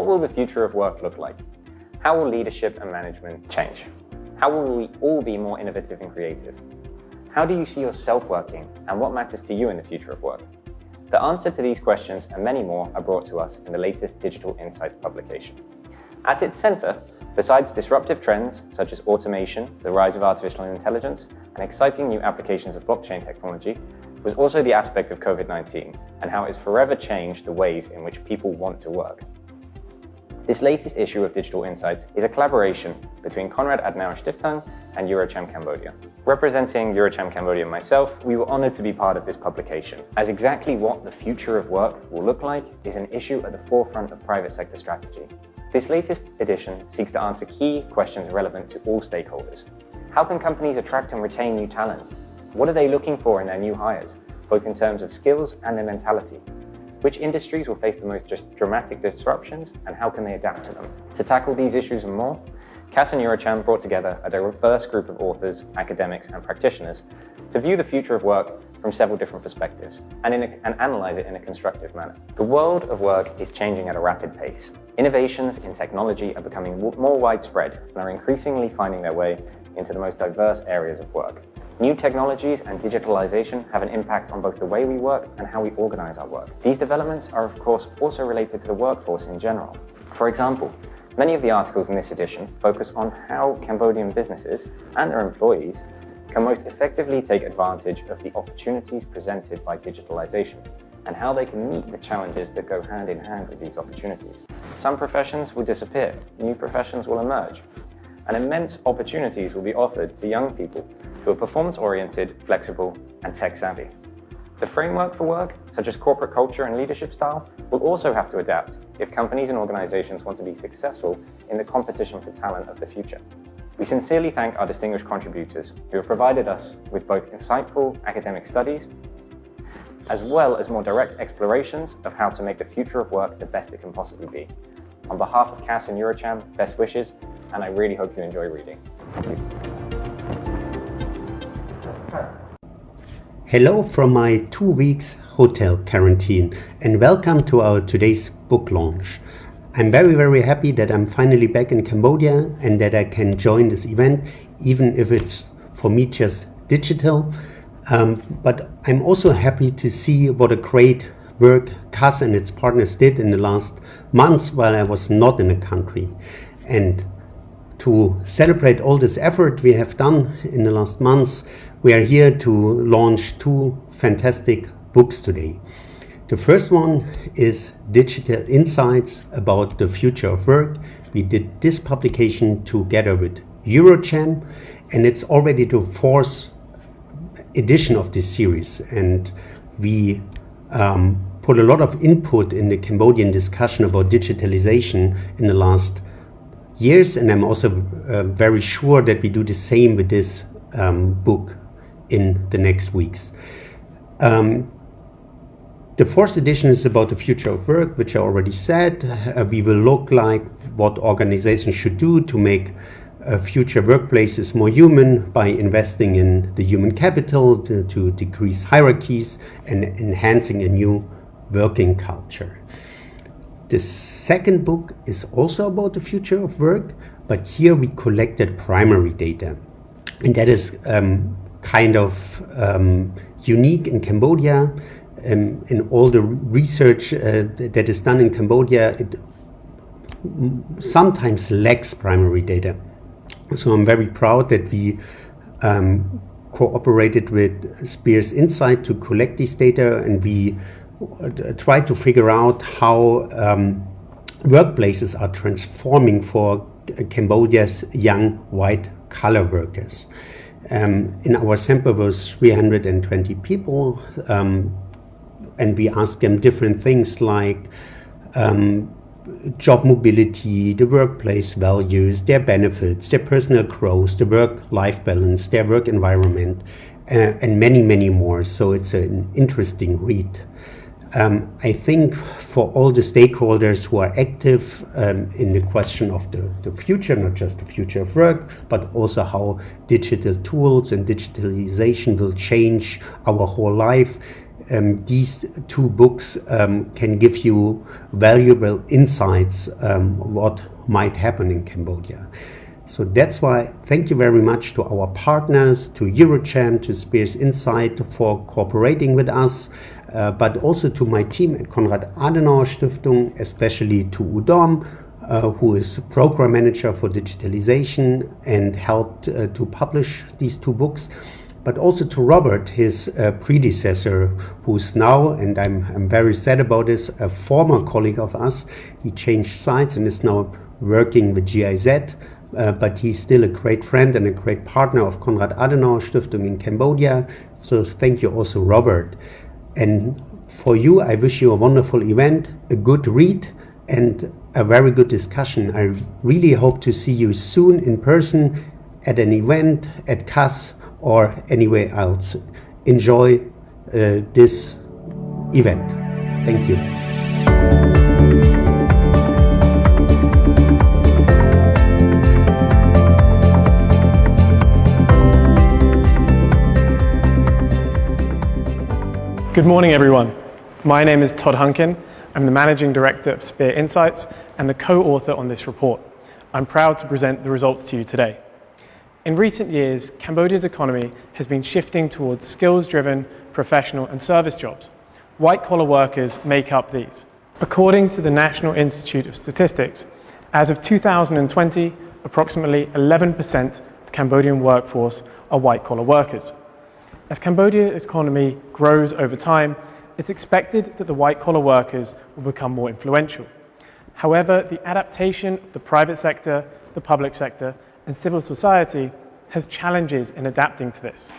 will the future of work look like? How will leadership and management change? How will we all be more innovative and creative? How do you see yourself working, and what matters to you in the future of work? The answer to these questions and many more are brought to us in the latest Digital Insights publication. At its center, besides disruptive trends such as automation, the rise of artificial intelligence, and exciting new applications of blockchain technology, was also the aspect of COVID-19 and how it has forever changed the ways in which people want to work. This latest issue of Digital Insights is a collaboration between Konrad Adenauer Stiftung and EuroCham Cambodia. Representing EuroCham Cambodia and myself, we were honored to be part of this publication, as exactly what the future of work will look like is an issue at the forefront of private sector strategy. This latest edition seeks to answer key questions relevant to all stakeholders. How can companies attract and retain new talent? What are they looking for in their new hires, both in terms of skills and their mentality? Which industries will face the most dramatic disruptions, and how can they adapt to them? To tackle these issues and more, KAS and EuroCham brought together a diverse group of authors, academics, and practitioners to view the future of work from several different perspectives and analyze it in a constructive manner. The world of work is changing at a rapid pace. Innovations in technology are becoming more widespread and are increasingly finding their way into the most diverse areas of work. New technologies and digitalization have an impact on both the way we work and how we organize our work. These developments are, of course, also related to the workforce in general. For example, many of the articles in this edition focus on how Cambodian businesses and their employees can most effectively take advantage of the opportunities presented by digitalization and how they can meet the challenges that go hand in hand with these opportunities. Some professions will disappear, new professions will emerge, and immense opportunities will be offered to young people who are performance-oriented, flexible, and tech-savvy. The framework for work, such as corporate culture and leadership style, will also have to adapt if companies and organizations want to be successful in the competition for talent of the future. We sincerely thank our distinguished contributors who have provided us with both insightful academic studies as well as more direct explorations of how to make the future of work the best it can possibly be. On behalf of KAS and EuroCham, best wishes, and I really hope you enjoy reading. Thank you. Hello from my 2 weeks hotel quarantine and welcome to our today's book launch. I'm very happy that I'm finally back in Cambodia and that I can join this event, even if it's for me just digital. But I'm also happy to see what a great work KAS and its partners did in the last months while I was not in the country. And to celebrate all this effort we have done in the last months, we are here to launch 2 fantastic books today. The first one is Digital Insights about the future of work. We did this publication together with EuroCham, and it's already the 4th edition of this series. And we put a lot of input in the Cambodian discussion about digitalization in the last years, and I'm also very sure that we do the same with this book in the next weeks. The 4th edition is about the future of work, which I already said. We will look like what organizations should do to make future workplaces more human by investing in the human capital to decrease hierarchies and enhancing a new working culture. The second book is also about the future of work, but here we collected primary data. And that is kind of unique in Cambodia. In all the research that is done in Cambodia, it sometimes lacks primary data. So I'm very proud that we cooperated with Spears Insight to collect these data, and we try to figure out how workplaces are transforming for Cambodia's young white-collar workers. In our sample was 320 people, and we asked them different things like job mobility, the workplace values, their benefits, their personal growth, the work-life balance, their work environment, and many more. So it's an interesting read. I think for all the stakeholders who are active in the question of the future, not just the future of work, but also how digital tools and digitalization will change our whole life, these two books can give you valuable insights what might happen in Cambodia. So that's why thank you very much to our partners, to EuroCham, to Spears Insight for cooperating with us, but also to my team at Konrad Adenauer Stiftung, especially to Udom, who is program manager for digitalization and helped to publish these two books, but also to Robert, his predecessor, who's now, and I'm very sad about this, a former colleague of us. He changed sides and is now working with GIZ, but he's still a great friend and a great partner of Konrad Adenauer Stiftung in Cambodia. So thank you also, Robert. And for you, I wish you a wonderful event, a good read, and a very good discussion. I really hope to see you soon in person at an event, at KAS, or anywhere else. Enjoy this event. Thank you. Good morning, everyone. My name is Todd Hunken. I'm the Managing Director of Spear Insights and the co-author on this report. I'm proud to present the results to you today. In recent years, Cambodia's economy has been shifting towards skills-driven, professional and service jobs. White-collar workers make up these. According to the National Institute of Statistics, as of 2020, approximately 11% of the Cambodian workforce are white-collar workers. As Cambodia's economy grows over time, it's expected that the white-collar workers will become more influential. However, the adaptation of the private sector, the public sector, and civil society has challenges in adapting to this.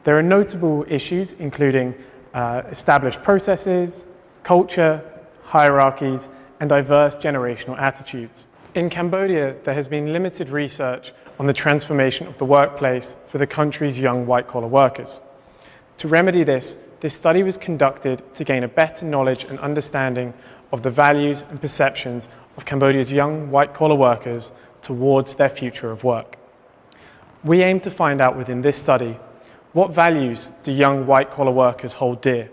There are notable issues including established processes, culture, hierarchies, and diverse generational attitudes. In Cambodia, there has been limited research on the transformation of the workplace for the country's young white-collar workers. To remedy this, this study was conducted to gain a better knowledge and understanding of the values and perceptions of Cambodia's young white-collar workers towards their future of work. We aim to find out within this study, what values do young white-collar workers hold dear?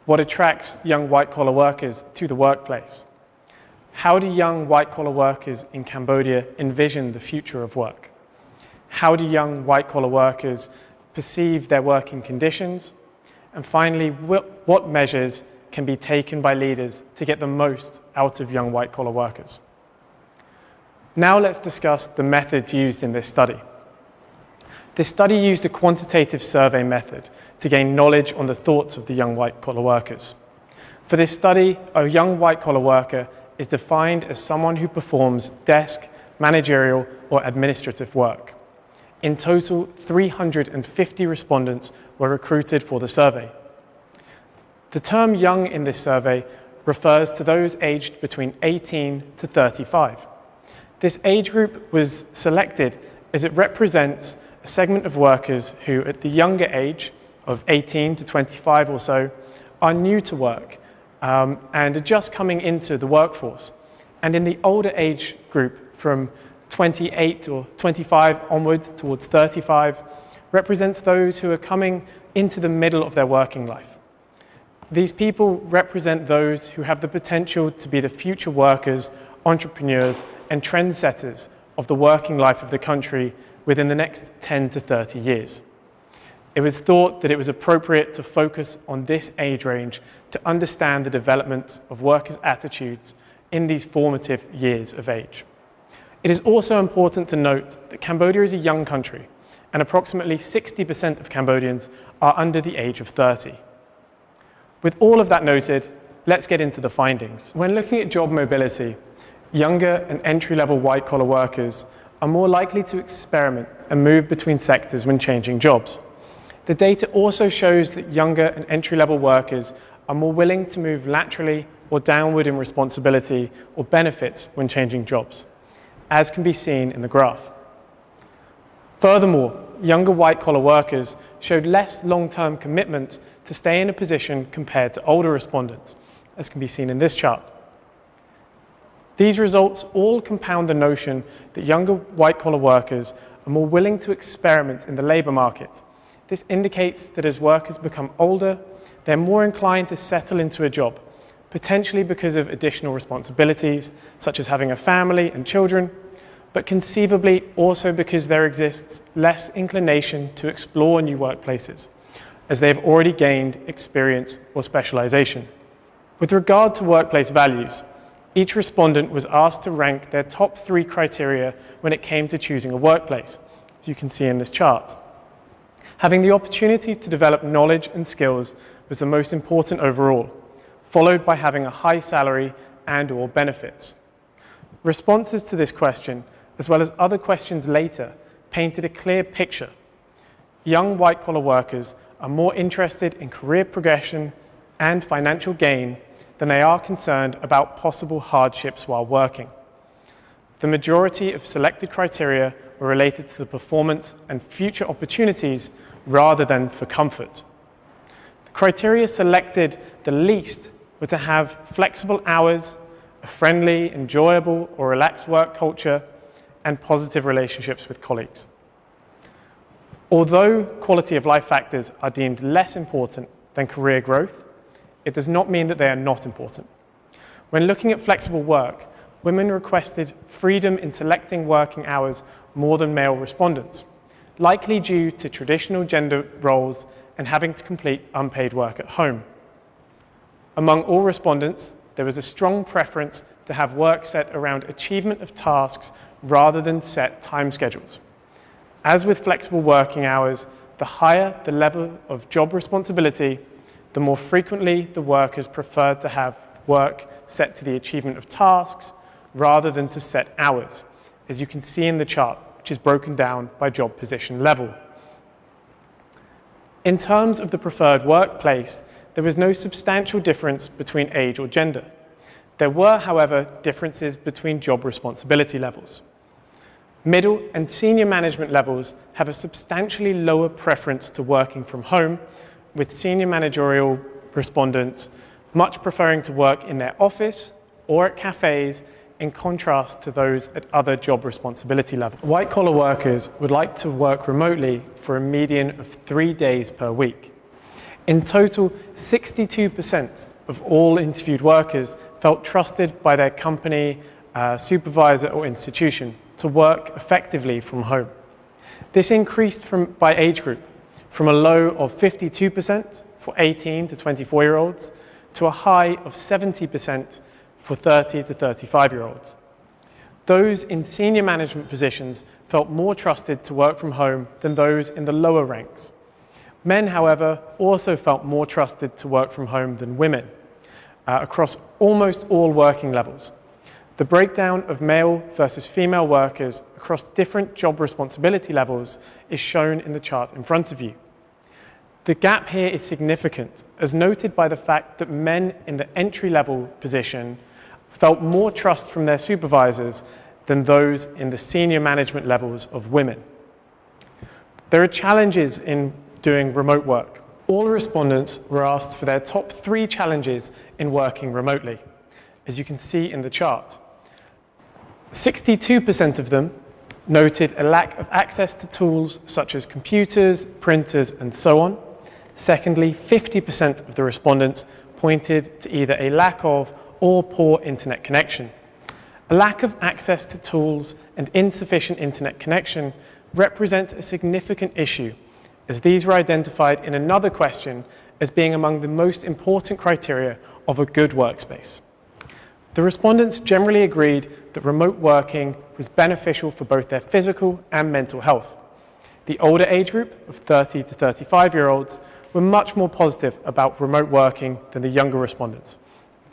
What attracts young white-collar workers to the workplace? How do young white-collar workers in Cambodia envision the future of work? How do young white-collar workers perceive their working conditions? And finally, what measures can be taken by leaders to get the most out of young white-collar workers? Now let's discuss the methods used in this study. This study used a quantitative survey method to gain knowledge on the thoughts of the young white-collar workers. For this study, a young white-collar worker is defined as someone who performs desk, managerial, or administrative work. In total, 350 respondents were recruited for the survey. The term young in this survey refers to those aged between 18 to 35. This age group was selected as it represents a segment of workers who, at the younger age of 18 to 25 or so, are new to work and are just coming into the workforce. And in the older age group, from 28 or 25 onwards towards 35, represents those who are coming into the middle of their working life. These people represent those who have the potential to be the future workers, entrepreneurs, and trendsetters of the working life of the country within the next 10 to 30 years. It was thought that it was appropriate to focus on this age range to understand the development of workers' attitudes in these formative years of age. It is also important to note that Cambodia is a young country, and approximately 60% of Cambodians are under the age of 30. With all of that noted, let's get into the findings. When looking at job mobility, younger and entry-level white-collar workers are more likely to experiment and move between sectors when changing jobs. The data also shows that younger and entry-level workers are more willing to move laterally or downward in responsibility or benefits when changing jobs, as can be seen in the graph. Furthermore, younger white-collar workers showed less long-term commitment to stay in a position compared to older respondents, as can be seen in this chart. These results all compound the notion that younger white-collar workers are more willing to experiment in the labour market. This indicates that as workers become older, they're more inclined to settle into a job, potentially because of additional responsibilities, such as having a family and children, but conceivably also because there exists less inclination to explore new workplaces, as they have already gained experience or specialization. With regard to workplace values, each respondent was asked to rank their top 3 criteria when it came to choosing a workplace, as you can see in this chart. Having the opportunity to develop knowledge and skills was the most important overall, followed by having a high salary and/or benefits. Responses to this question, as well as other questions later, painted a clear picture. Young white-collar workers are more interested in career progression and financial gain than they are concerned about possible hardships while working. The majority of selected criteria were related to the performance and future opportunities rather than for comfort. The criteria selected the least were to have flexible hours, a friendly, enjoyable, or relaxed work culture, and positive relationships with colleagues. Although quality of life factors are deemed less important than career growth, it does not mean that they are not important. When looking at flexible work, women requested freedom in selecting working hours more than male respondents, likely due to traditional gender roles and having to complete unpaid work at home. Among all respondents, there was a strong preference to have work set around achievement of tasks rather than set time schedules. As with flexible working hours, the higher the level of job responsibility, the more frequently the workers preferred to have work set to the achievement of tasks rather than to set hours, as you can see in the chart, which is broken down by job position level. In terms of the preferred workplace, there was no substantial difference between age or gender. There were, however, differences between job responsibility levels. Middle and senior management levels have a substantially lower preference to working from home, with senior managerial respondents much preferring to work in their office or at cafes, in contrast to those at other job responsibility levels. White-collar workers would like to work remotely for a median of 3 days per week. In total, 62% of all interviewed workers felt trusted by their company, supervisor or institution to work effectively from home. This increased by age group, from a low of 52% for 18 to 24-year-olds to a high of 70% for 30 to 35-year-olds. Those in senior management positions felt more trusted to work from home than those in the lower ranks. Men, however, also felt more trusted to work from home than women, across almost all working levels. The breakdown of male versus female workers across different job responsibility levels is shown in the chart in front of you. The gap here is significant, as noted by the fact that men in the entry-level position felt more trust from their supervisors than those in the senior management levels of women. There are challenges in doing remote work. All respondents were asked for their top 3 challenges in working remotely, as you can see in the chart. 62% of them noted a lack of access to tools such as computers, printers, and so on. Secondly, 50% of the respondents pointed to either a lack of or poor internet connection. A lack of access to tools and insufficient internet connection represents a significant issue, as these were identified in another question as being among the most important criteria of a good workspace. The respondents generally agreed that remote working was beneficial for both their physical and mental health. The older age group of 30 to 35-year-olds were much more positive about remote working than the younger respondents,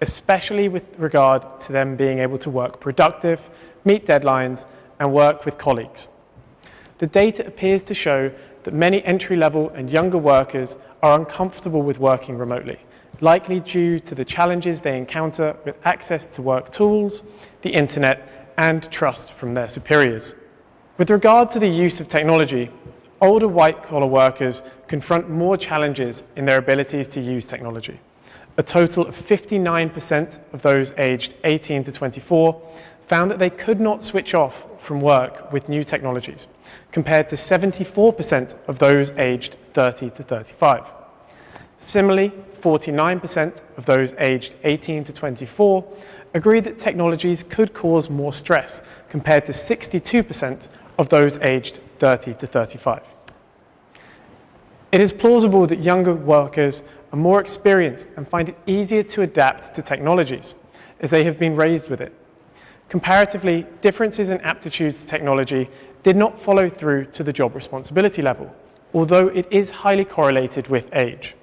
especially with regard to them being able to work productive, meet deadlines, and work with colleagues. The data appears to show that many entry-level and younger workers are uncomfortable with working remotely, likely due to the challenges they encounter with access to work tools, the internet, and trust from their superiors. With regard to the use of technology, older white-collar workers confront more challenges in their abilities to use technology. A total of 59% of those aged 18 to 24 found that they could not switch off from work with new technologies, compared to 74% of those aged 30 to 35. Similarly, 49% of those aged 18 to 24 agreed that technologies could cause more stress compared to 62% of those aged 30 to 35. It is plausible that younger workers are more experienced and find it easier to adapt to technologies, as they have been raised with it. Comparatively, differences in aptitudes to technology did not follow through to the job responsibility level, although it is highly correlated with age.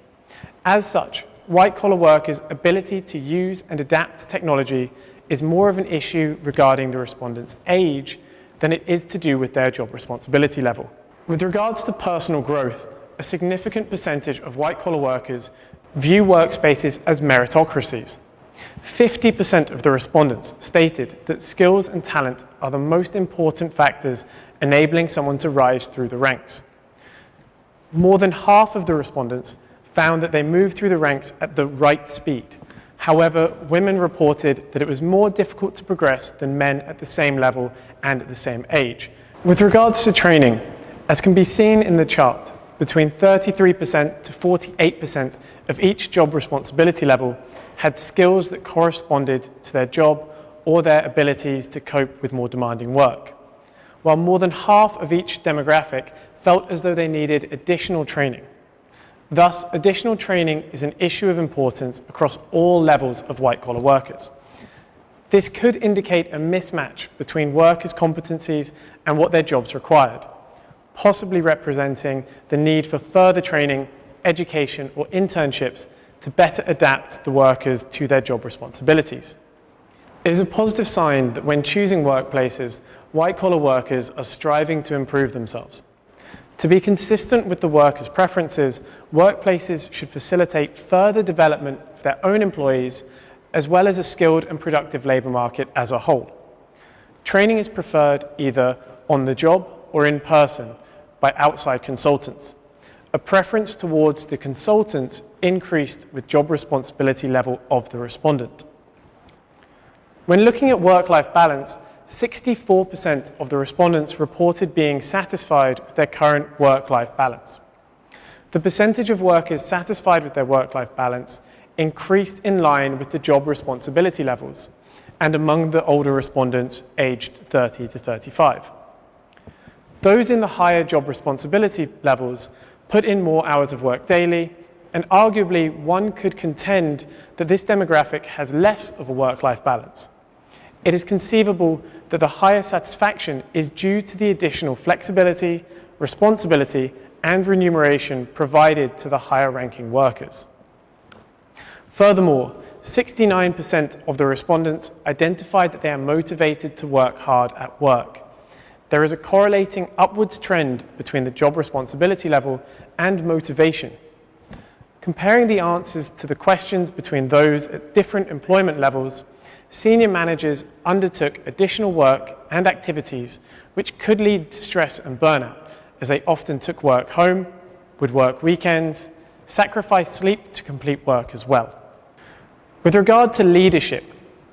As such, white-collar workers' ability to use and adapt to technology is more of an issue regarding the respondent's age than it is to do with their job responsibility level. With regards to personal growth, a significant percentage of white-collar workers view workspaces as meritocracies. 50% of the respondents stated that skills and talent are the most important factors enabling someone to rise through the ranks. More than half of the respondents found that they moved through the ranks at the right speed. However, women reported that it was more difficult to progress than men at the same level and at the same age. With regards to training, as can be seen in the chart, between 33% to 48% of each job responsibility level had skills that corresponded to their job or their abilities to cope with more demanding work, while more than half of each demographic felt as though they needed additional training. Thus, additional training is an issue of importance across all levels of white-collar workers. This could indicate a mismatch between workers' competencies and what their jobs required, possibly representing the need for further training, education, or internships to better adapt the workers to their job responsibilities. It is a positive sign that when choosing workplaces, white-collar workers are striving to improve themselves. To be consistent with the workers' preferences, workplaces should facilitate further development for their own employees, as well as a skilled and productive labour market as a whole. Training is preferred either on the job or in person by outside consultants. A preference towards the consultants increased with job responsibility level of the respondent. When looking at work-life balance, 64% of the respondents reported being satisfied with their current work-life balance. The percentage of workers satisfied with their work-life balance increased in line with the job responsibility levels and among the older respondents aged 30 to 35. Those in the higher job responsibility levels put in more hours of work daily, and arguably one could contend that this demographic has less of a work-life balance. It is conceivable that the higher satisfaction is due to the additional flexibility, responsibility, and remuneration provided to the higher-ranking workers. Furthermore, 69% of the respondents identified that they are motivated to work hard at work. There is a correlating upwards trend between the job responsibility level and motivation. Comparing the answers to the questions between those at different employment levels, senior managers undertook additional work and activities which could lead to stress and burnout, as they often took work home, would work weekends, sacrificed sleep to complete work as well. With regard to leadership,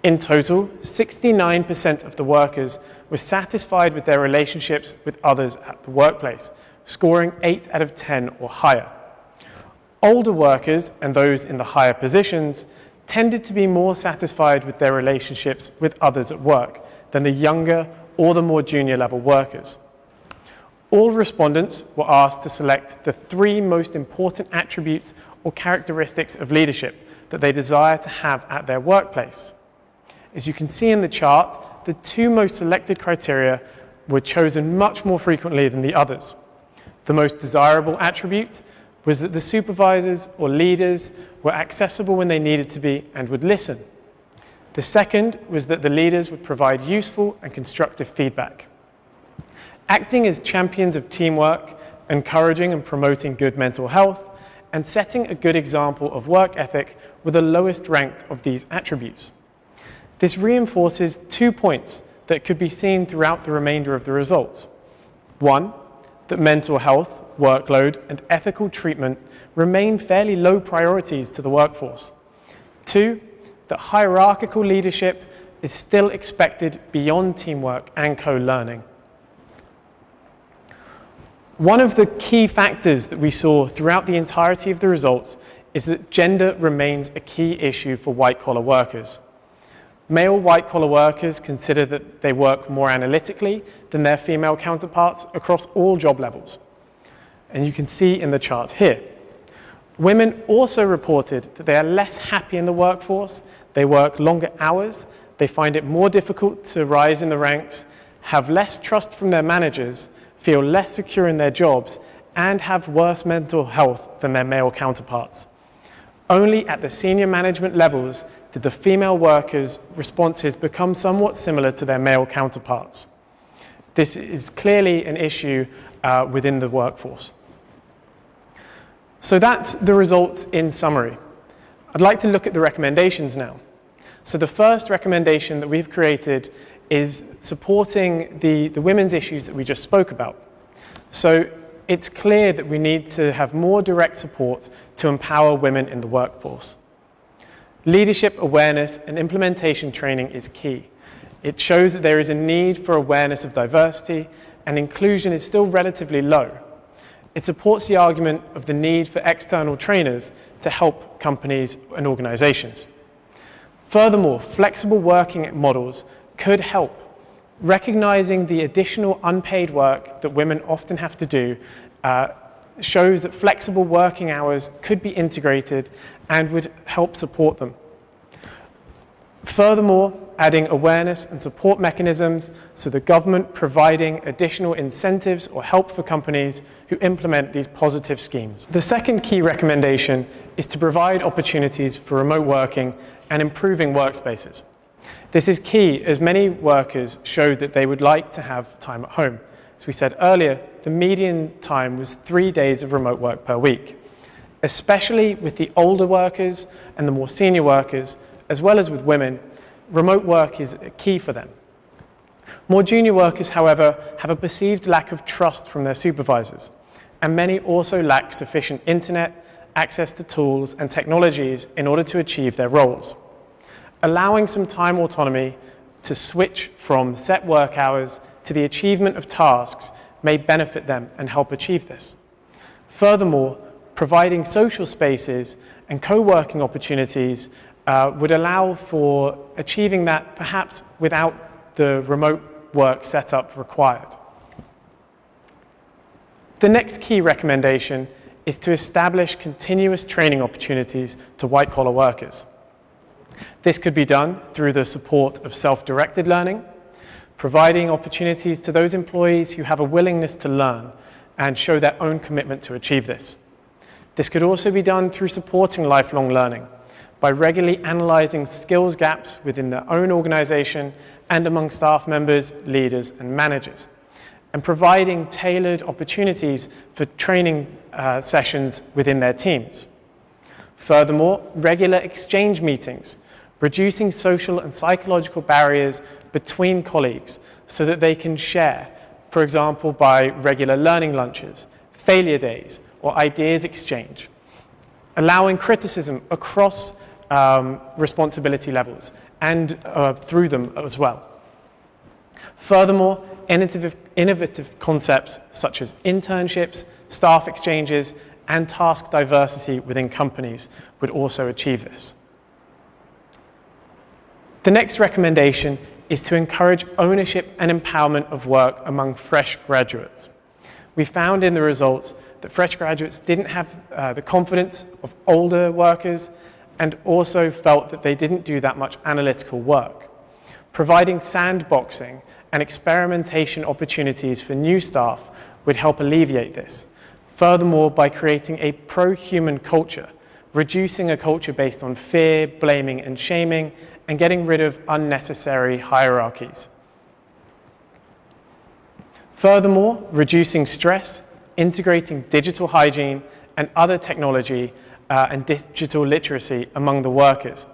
in total, 69% of the workers were satisfied with their relationships with others at the workplace, scoring 8 out of 10 or higher. Older workers and those in the higher positions tended to be more satisfied with their relationships with others at work than the younger or the more junior level workers. All respondents were asked to select the 3 most important attributes or characteristics of leadership that they desire to have at their workplace. As you can see in the chart, the 2 most selected criteria were chosen much more frequently than the others. The most desirable attribute was that the supervisors or leaders were accessible when they needed to be and would listen. The second was that the leaders would provide useful and constructive feedback. Acting as champions of teamwork, encouraging and promoting good mental health, and setting a good example of work ethic were the lowest ranked of these attributes. This reinforces 2 points that could be seen throughout the remainder of the results. 1, that mental health, workload, and ethical treatment remain fairly low priorities to the workforce. 2, that hierarchical leadership is still expected beyond teamwork and co-learning. One of the key factors that we saw throughout the entirety of the results is that gender remains a key issue for white-collar workers. Male white-collar workers consider that they work more analytically than their female counterparts across all job levels. And you can see in the chart here. Women also reported that they are less happy in the workforce, they work longer hours, they find it more difficult to rise in the ranks, have less trust from their managers, feel less secure in their jobs, and have worse mental health than their male counterparts. Only at the senior management levels did the female workers' responses become somewhat similar to their male counterparts. This is clearly an issue within the workforce. So that's the results in summary. I'd like to look at the recommendations now. So the first recommendation that we've created is supporting the women's issues that we just spoke about. So it's clear that we need to have more direct support to empower women in the workforce. Leadership awareness and implementation training is key. It shows that there is a need for awareness of diversity, and inclusion is still relatively low. It supports the argument of the need for external trainers to help companies and organizations. Furthermore, flexible working models could help. Recognizing the additional unpaid work that women often have to do shows that flexible working hours could be integrated and would help support them. Furthermore, adding awareness and support mechanisms, so the government providing additional incentives or help for companies who implement these positive schemes. The second key recommendation is to provide opportunities for remote working and improving workspaces. This is key as many workers showed that they would like to have time at home. As we said earlier, the median time was 3 days of remote work per week. Especially with the older workers and the more senior workers, as well as with women, remote work is key for them. More junior workers, however, have a perceived lack of trust from their supervisors, and many also lack sufficient internet, access to tools and technologies in order to achieve their roles. Allowing some time autonomy to switch from set work hours to the achievement of tasks may benefit them and help achieve this. Furthermore, providing social spaces and co-working opportunities would allow for achieving that perhaps without the remote work setup required. The next key recommendation is to establish continuous training opportunities to white-collar workers. This could be done through the support of self-directed learning, providing opportunities to those employees who have a willingness to learn and show their own commitment to achieve this. This could also be done through supporting lifelong learning by regularly analyzing skills gaps within their own organization and among staff members, leaders, and managers, and providing tailored opportunities for training sessions within their teams. Furthermore, regular exchange meetings, reducing social and psychological barriers between colleagues so that they can share, for example, by regular learning lunches, failure days, or ideas exchange, allowing criticism across responsibility levels and through them as well. Furthermore, innovative concepts such as internships, staff exchanges, and task diversity within companies would also achieve this. The next recommendation is to encourage ownership and empowerment of work among fresh graduates. We found in the results that fresh graduates didn't have the confidence of older workers and also felt that they didn't do that much analytical work. Providing sandboxing and experimentation opportunities for new staff would help alleviate this. Furthermore, by creating a pro-human culture, reducing a culture based on fear, blaming, and shaming, and getting rid of unnecessary hierarchies. Furthermore, reducing stress, integrating digital hygiene and other technology and digital literacy among the workers.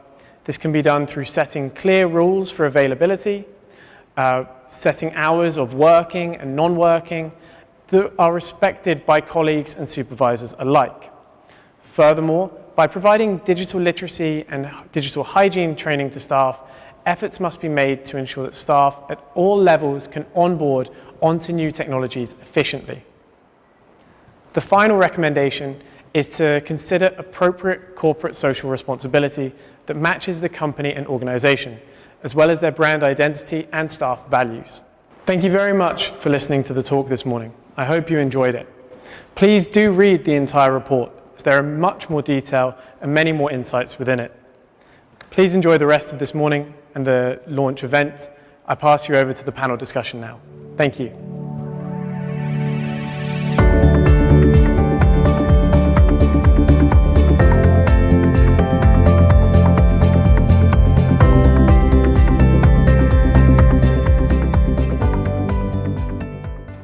This can be done through setting clear rules for availability, setting hours of working and non-working that are respected by colleagues and supervisors alike. Furthermore, by providing digital literacy and digital hygiene training to staff, efforts must be made to ensure that staff at all levels can onboard onto new technologies efficiently. The final recommendation is to consider appropriate corporate social responsibility that matches the company and organization, as well as their brand identity and staff values. Thank you very much for listening to the talk this morning. I hope you enjoyed it. Please do read the entire report, as there are much more detail and many more insights within it. Please enjoy the rest of this morning and the launch event. I pass you over to the panel discussion now. Thank you.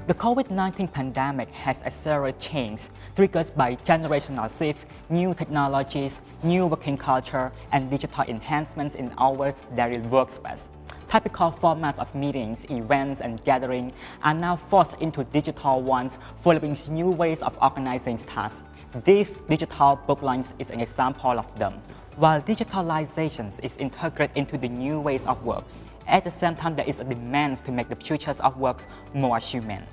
The COVID-19 pandemic has accelerated change triggered by generational shift, new technologies, new working culture, and digital enhancements in our daily workspace. Typical formats of meetings, events, and gatherings are now forced into digital ones following new ways of organizing tasks. This digital book launch is an example of them. While digitalization is integrated into the new ways of work, at the same time there is a demand to make the futures of work more human.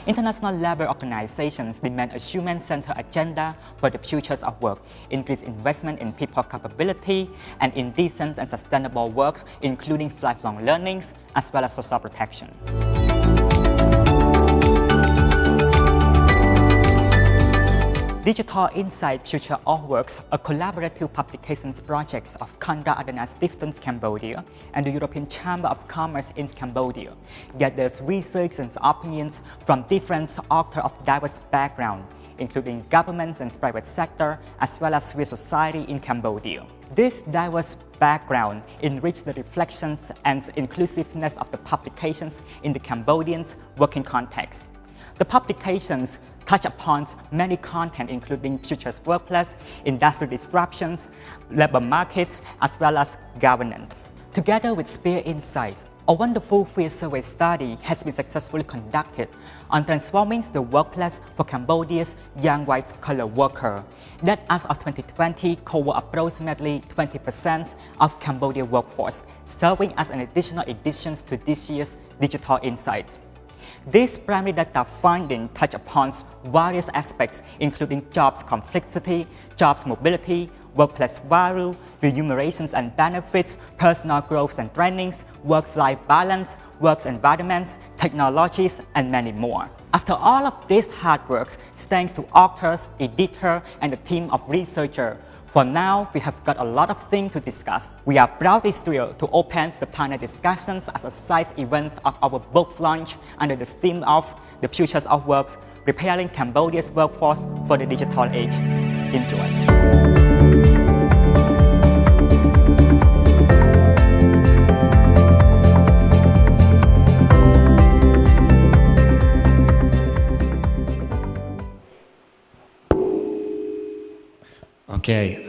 International labor organizations demand a human-centered agenda for the futures of work, increase investment in people capability, and in decent and sustainable work, including lifelong learnings, as well as social protection. Digital Insight Future of Works, a collaborative publications project of Konrad Adenauer Stiftung Cambodia and the European Chamber of Commerce in Cambodia, gathers research and opinions from different authors of diverse backgrounds, including governments and private sector, as well as civil society in Cambodia. This diverse background enriches the reflections and inclusiveness of the publications in the Cambodian's working context. The publications touch upon many content, including futures workplace, industry disruptions, labor markets, as well as governance. Together with Sphere Insights, a wonderful field survey study has been successfully conducted on transforming the workplace for Cambodia's young white-collar worker that as of 2020 cover approximately 20% of Cambodia's workforce, serving as an additional addition to this year's Digital Insights. This primary data finding touch upon various aspects, including jobs complexity, jobs mobility, workplace value, remunerations and benefits, personal growth and trainings, work-life balance, work environments, technologies, and many more. After all of this hard work, thanks to authors, editors, and a team of researchers, for now, we have got a lot of things to discuss. We are proudly thrilled to open the panel discussions as a side event of our book launch under the theme of The Futures of Work, Preparing Cambodia's Workforce for the Digital Age. Enjoy. Okay,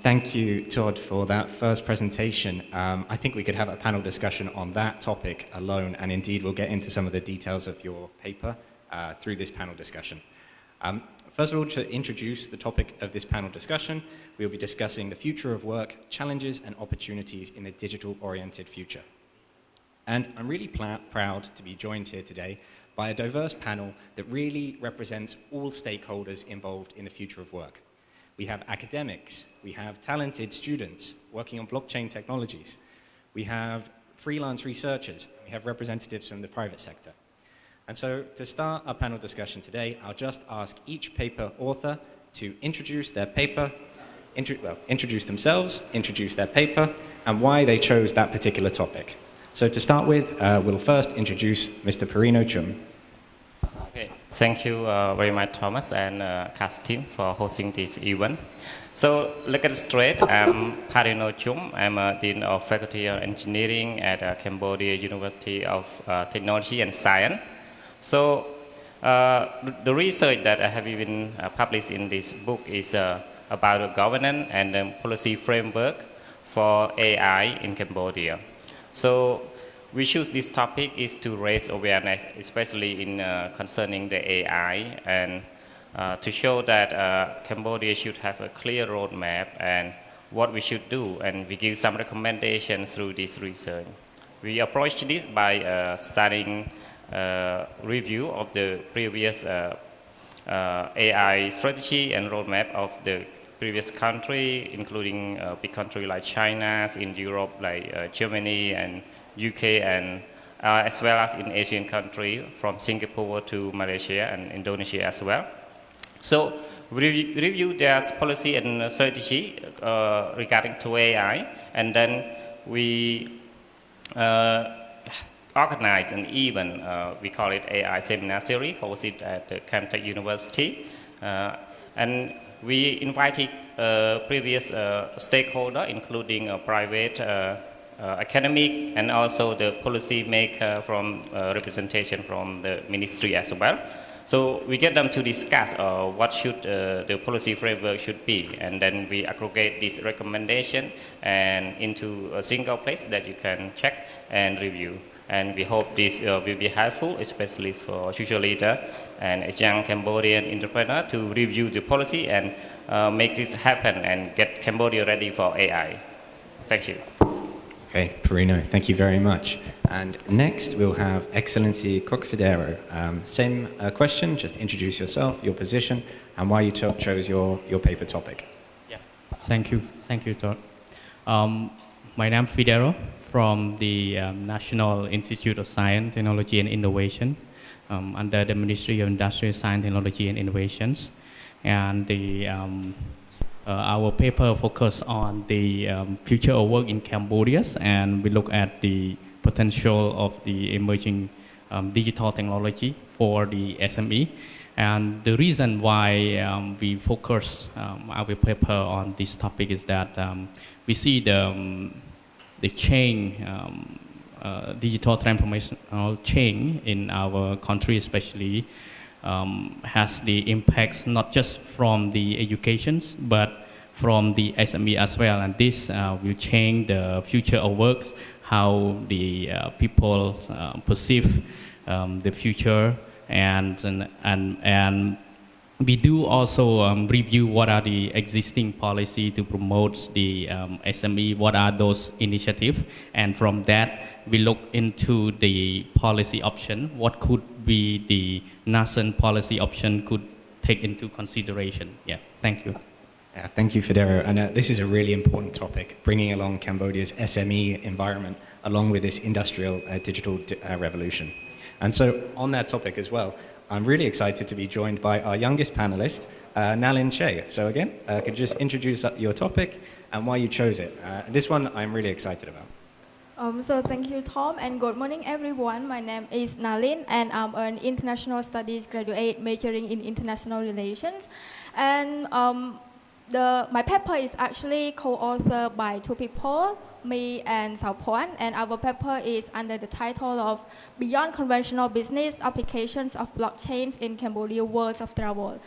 thank you, Todd, for that first presentation. I think we could have a panel discussion on that topic alone, and indeed we'll get into some of the details of your paper through this panel discussion. First of all, to introduce the topic of this panel discussion, we'll be discussing the future of work, challenges and opportunities in a digital-oriented future. And I'm really proud to be joined here today by a diverse panel that really represents all stakeholders involved in the future of work. We have academics, we have talented students working on blockchain technologies, we have freelance researchers, we have representatives from the private sector. And so to start our panel discussion today, I'll just ask each paper author to introduce their paper, introduce themselves, introduce their paper, and why they chose that particular topic. So to start with, we'll first introduce Mr. Chum. Okay. Thank you very much, Thomas and KAS team for hosting this event. So let's get straight. I'm Chum. I'm a Dean of Faculty of Engineering at Cambodia University of Technology and Science. So the research that I have been published in this book is about the governance and the policy framework for AI in Cambodia. So we choose this topic is to raise awareness, especially in concerning the AI, and to show that Cambodia should have a clear roadmap and what we should do, and we give some recommendations through this research. We approach this by studying review of the previous AI strategy and roadmap of the previous country, including big country like China, in Europe like Germany and UK, and as well as in Asian country from Singapore to Malaysia and Indonesia as well. So we review their policy and strategy regarding to AI, and then we organize an event, we call it AI Seminar Series, hosted at the Caltech University. And we invited previous stakeholder, including private, academic, and also the policy maker from representation from the ministry as well. So we get them to discuss what should the policy framework should be, and then we aggregate this recommendation and into a single place that you can check and review. And we hope this will be helpful, especially for future leader and a young Cambodian entrepreneur to review the policy and make this happen and get Cambodia ready for AI. Thank you. Okay, Perino, thank you very much. And next we'll have Excellency Kokfidero. Same question, just introduce yourself, your position, and why you chose your paper topic. Yeah, thank you, Todd. My name is Fidero from the National Institute of Science, Technology and Innovation under the Ministry of Industry, Science, Technology and Innovations. And our paper focused on the future of work in Cambodia, and we look at the potential of the emerging digital technology for the SME. And the reason why we focus our paper on this topic is that we see the change, digital transformational change in our country especially has the impacts not just from the educations but from the SME as well, and this will change the future of work, how the people perceive the future, and we do also review what are the existing policy to promote the SME, what are those initiatives, and from that we look into the policy option, what could be the nascent policy option could take into consideration. Yeah, thank you. Yeah, thank you, Fidero. And this is a really important topic, bringing along Cambodia's SME environment along with this industrial digital revolution. And so on that topic as well, I'm really excited to be joined by our youngest panelist, Nalin Che. So again, could you just introduce your topic and why you chose it? This one I'm really excited about. So thank you, Tom, and good morning, everyone. My name is Nalin, and I'm an international studies graduate majoring in international relations. And my paper is actually co-authored by two people, me and Sao Puan, and our paper is under the title of Beyond Conventional Business Applications of Blockchains in Cambodia Worlds of Travel.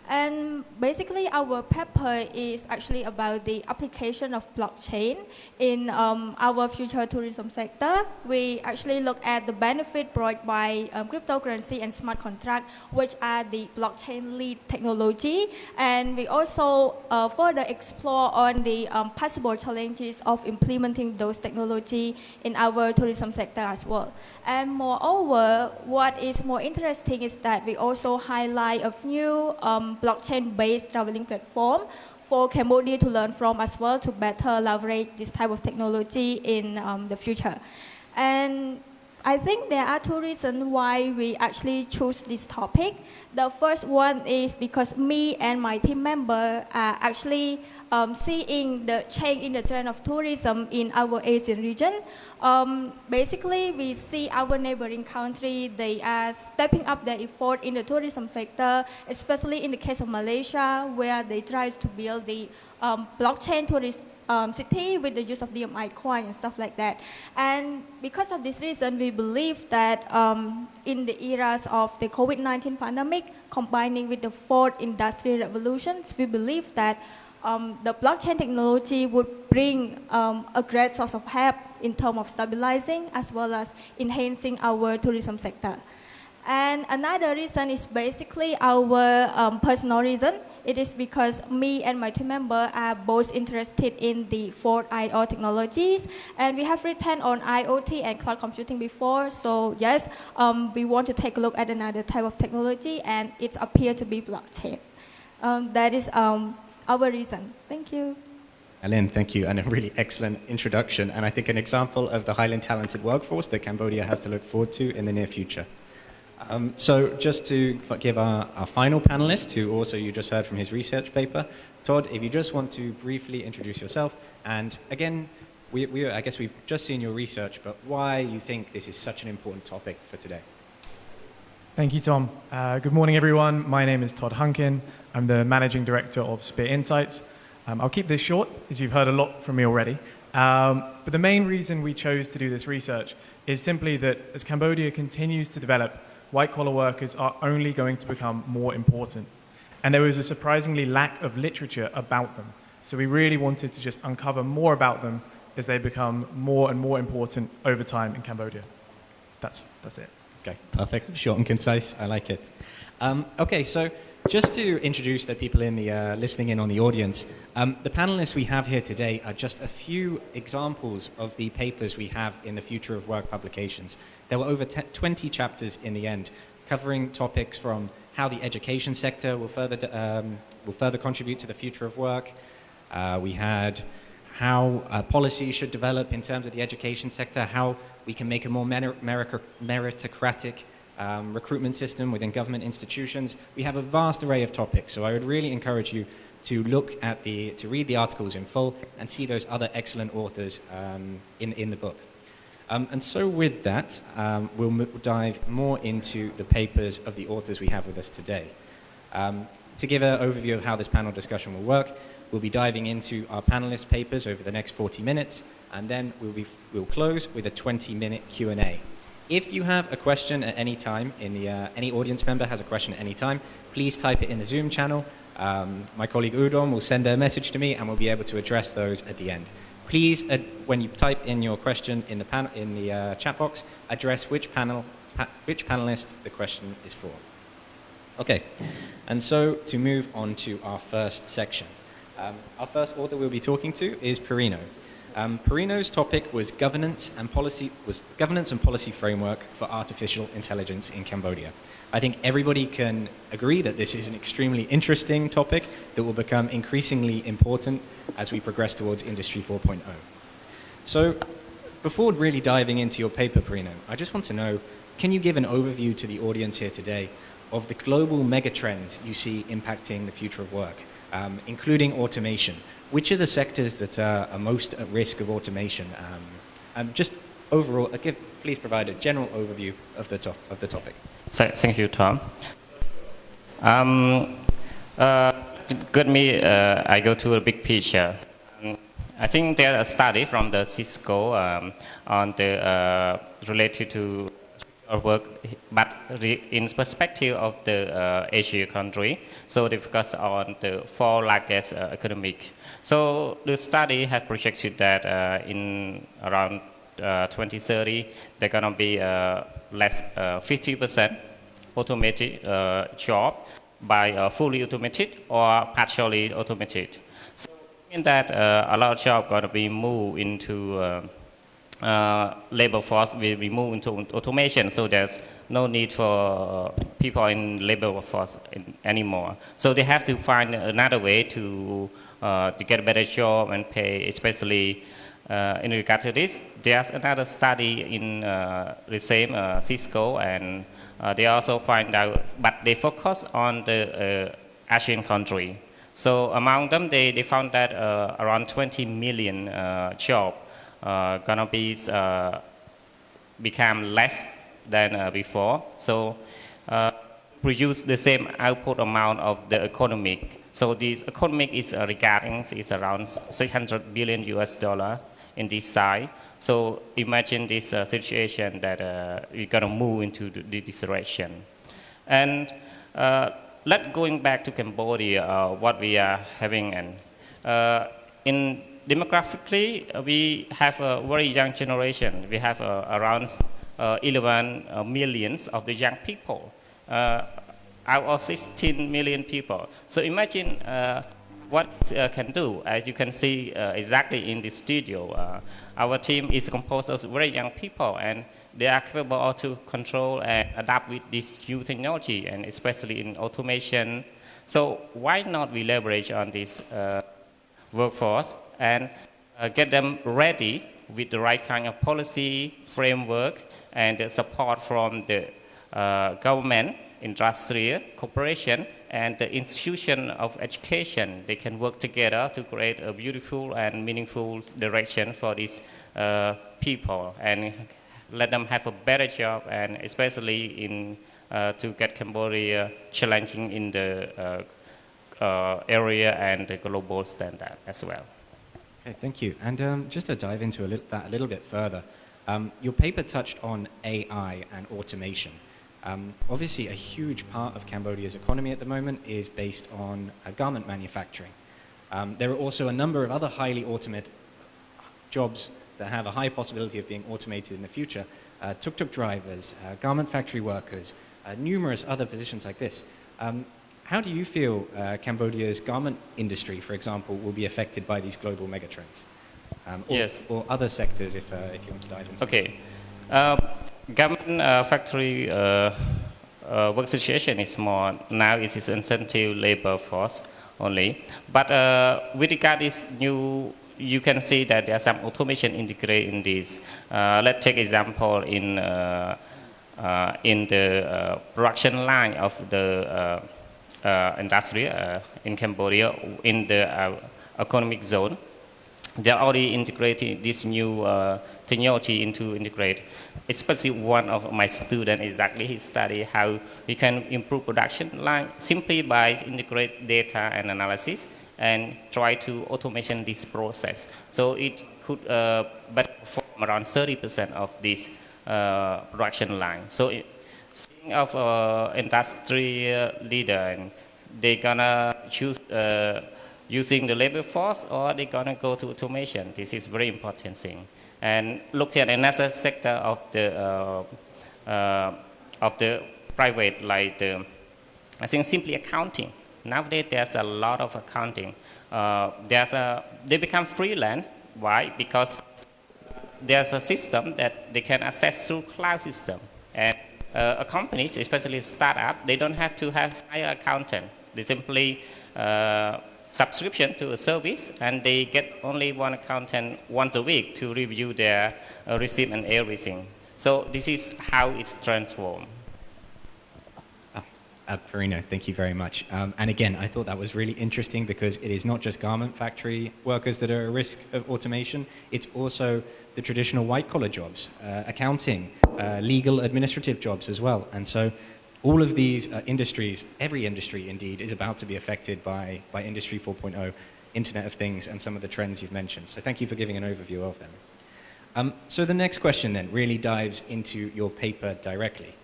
And basically our paper is actually about the application of blockchain in our future tourism sector. We actually look at the benefit brought by cryptocurrency and smart contract, which are the blockchain lead technology. And we also further explore on the possible challenges of implementing those technology in our tourism sector as well. And moreover, what is more interesting is that we also highlight a few blockchain-based traveling platform for Cambodia to learn from as well to better leverage this type of technology in the future. And I think there are two reasons why we actually choose this topic. The first one is because me and my team member are actually seeing the change in the trend of tourism in our Asian region. Basically, we see our neighboring country, they are stepping up their effort in the tourism sector, especially in the case of Malaysia, where they try to build the blockchain tourist city with the use of DMI coin and stuff like that. And because of this reason, we believe that in the eras of the COVID-19 pandemic, combining with the fourth industrial revolutions, we believe that the blockchain technology would bring a great source of help in terms of stabilizing as well as enhancing our tourism sector. And another reason is basically our personal reason, It is because me and my team member are both interested in the 4IO technologies, and we have written on IoT and cloud computing before. So yes, we want to take a look at another type of technology, and it appears to be blockchain. That is our reason. Thank you. Alin, thank you, and a really excellent introduction, and I think an example of the highly talented workforce that Cambodia has to look forward to in the near future. So just to give our final panelist, who also you just heard from his research paper, Todd, if you just want to briefly introduce yourself, and again, I guess we've just seen your research, but why you think this is such an important topic for today. Thank you, Tom. Good morning, everyone. My name is Todd Hunken. I'm the Managing Director of Spear Insights. I'll keep this short, as you've heard a lot from me already. But the main reason we chose to do this research is simply that as Cambodia continues to develop, white-collar workers are only going to become more important. And there was a surprisingly lack of literature about them. So we really wanted to just uncover more about them as they become more and more important over time in Cambodia. That's it. Okay, perfect. Short and concise. I like it. Okay, so just to introduce the people in the listening in on the audience, the panelists we have here today are just a few examples of the papers we have in the Future of Work publications. There were over 20 chapters in the end, covering topics from how the education sector will further contribute to the future of work. We had how policy should develop in terms of the education sector, how we can make a more meritocratic recruitment system within government institutions. We have a vast array of topics, so I would really encourage you to look at to read the articles in full and see those other excellent authors in the book. And so with that, we'll dive more into the papers of the authors we have with us today. To give an overview of how this panel discussion will work, we'll be diving into our panelists' papers over the next 40 minutes, and then we'll close with a 20-minute Q&A. If you have a question at any time, any audience member has a question at any time, please type it in the Zoom channel. My colleague Udom will send a message to me and we'll be able to address those at the end. Please, when you type in your question in the chat box, address which panelist the question is for. Okay, and so to move on to our first section. Our first author we'll be talking to is Perino. Perino's topic was governance and policy framework for artificial intelligence in Cambodia. I think everybody can agree that this is an extremely interesting topic that will become increasingly important as we progress towards Industry 4.0. So before really diving into your paper, Perino, I just want to know, can you give an overview to the audience here today of the global megatrends you see impacting the future of work, including automation? Which are the sectors that are most at risk of automation? Just overall, please provide a general overview of the topic. Thank you, Tom. I go to a big picture. I think there's a study from the Cisco on the related to work, but in perspective of the Asia country. So they focus on the 4 largest economic. So the study has projected that in around 2030, they're going to be less 50% automated job by fully automated or partially automated. So in that a lot of jobs going to be moved into labor force will be moved into automation. So there's no need for people in labor force anymore. So they have to find another way to get a better job and pay, especially in regard to this. There's another study in the same Cisco, and they also find out, but they focus on the Asian country. So among them, they found that around 20 million jobs gonna be become less than before. So produce the same output amount of the economic. So this economic is regarding is around 600 billion US dollar in this side. So imagine this situation that we're gonna move into this direction. And going back to Cambodia, what we are having, and in demographically, we have a very young generation. We have around 11 millions of the young people. out of 16 million people. So imagine what can do. As you can see exactly in the studio, our team is composed of very young people, and they are capable to control and adapt with this new technology, and especially in automation. So why not we leverage on this workforce and get them ready with the right kind of policy framework and the support from the government, industry, corporation, and the institution of education. They can work together to create a beautiful and meaningful direction for these people and let them have a better job, and especially in to get Cambodia challenging in the area and the global standard as well. Okay, thank you. And just to dive into that a little bit further, your paper touched on AI and automation. Obviously, a huge part of Cambodia's economy at the moment is based on garment manufacturing. There are also a number of other highly automated jobs that have a high possibility of being automated in the future. Tuk-tuk drivers, garment factory workers, numerous other positions like this. How do you feel Cambodia's garment industry, for example, will be affected by these global megatrends? Or other sectors, if you want to dive into. Okay. Garment factory work situation is more, now it is incentive labor force only. But with regard to this new, you can see that there are some automation integrated in this. Let's take example in the production line of the industry in Cambodia, in the economic zone. They are already integrating this new technology into integrate. Especially one of my students, exactly, he studied how we can improve production line simply by integrate data and analysis and try to automation this process. So it could perform around 30% of this production line. So seeing of industry leader, and they gonna choose using the labor force, or they gonna go to automation. This is very important thing. And look at another sector of the private, like I think simply accounting. Nowadays there's a lot of accounting. They become freelance. Why? Because there's a system that they can access through cloud system. And a company, especially a startup, they don't have to hire accountant. They simply subscription to a service, and they get only one accountant once a week to review their receipt and everything. So this is how it's transformed. Perino, thank you very much. And again, I thought that was really interesting because it is not just garment factory workers that are at risk of automation, it's also the traditional white-collar jobs, accounting, legal administrative jobs as well. And so all of these industries, every industry indeed, is about to be affected by Industry 4.0, Internet of Things, and some of the trends you've mentioned. So thank you for giving an overview of them. So the next question then really dives into your paper directly.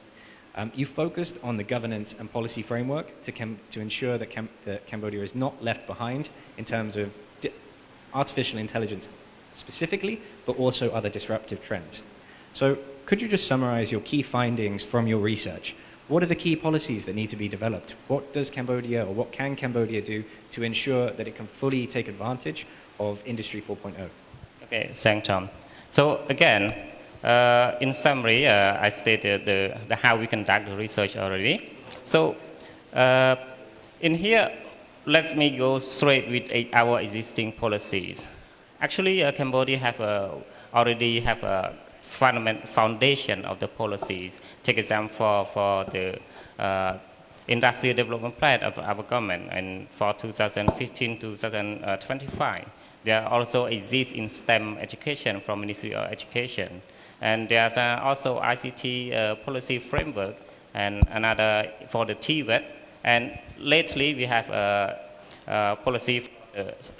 You focused on the governance and policy framework to ensure that Cambodia is not left behind in terms of artificial intelligence specifically, but also other disruptive trends. So could you just summarize your key findings from your research? What are the key policies that need to be developed? What does Cambodia, or what can Cambodia do to ensure that it can fully take advantage of Industry 4.0? Okay, thanks, Tom. So again, in summary, I stated the how we conduct the research already. So in here, let me go straight with our existing policies. Actually, Cambodia already have a foundation of the policies. Take example for the industrial development plan of our government, and for 2015 to 2025. There also exists in STEM education from Ministry of Education. And there's also ICT policy framework, and another for the TVET. And lately we have a policy for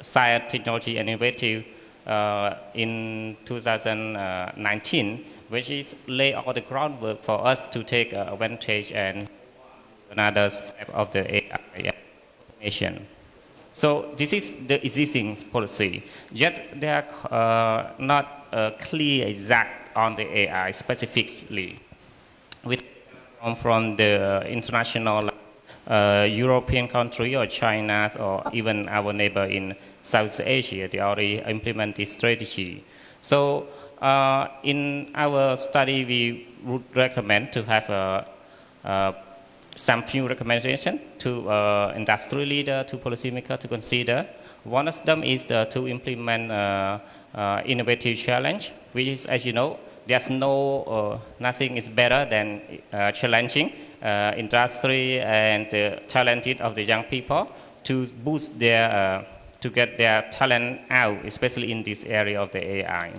science, technology, and innovative in 2019, which is lay all the groundwork for us to take advantage and another step of the AI automation. So this is the existing policy. Yet they are not clear exact on the AI specifically. We come from the international European country or China or even our neighbor in South Asia, they already implement this strategy. So in our study, we would recommend to have some few recommendations to industry leader, to policymaker to consider. One of them is to implement innovative challenge, which is, as you know, there's nothing is better than challenging industry and talented of the young people to boost their, to get their talent out, especially in this area of the AI.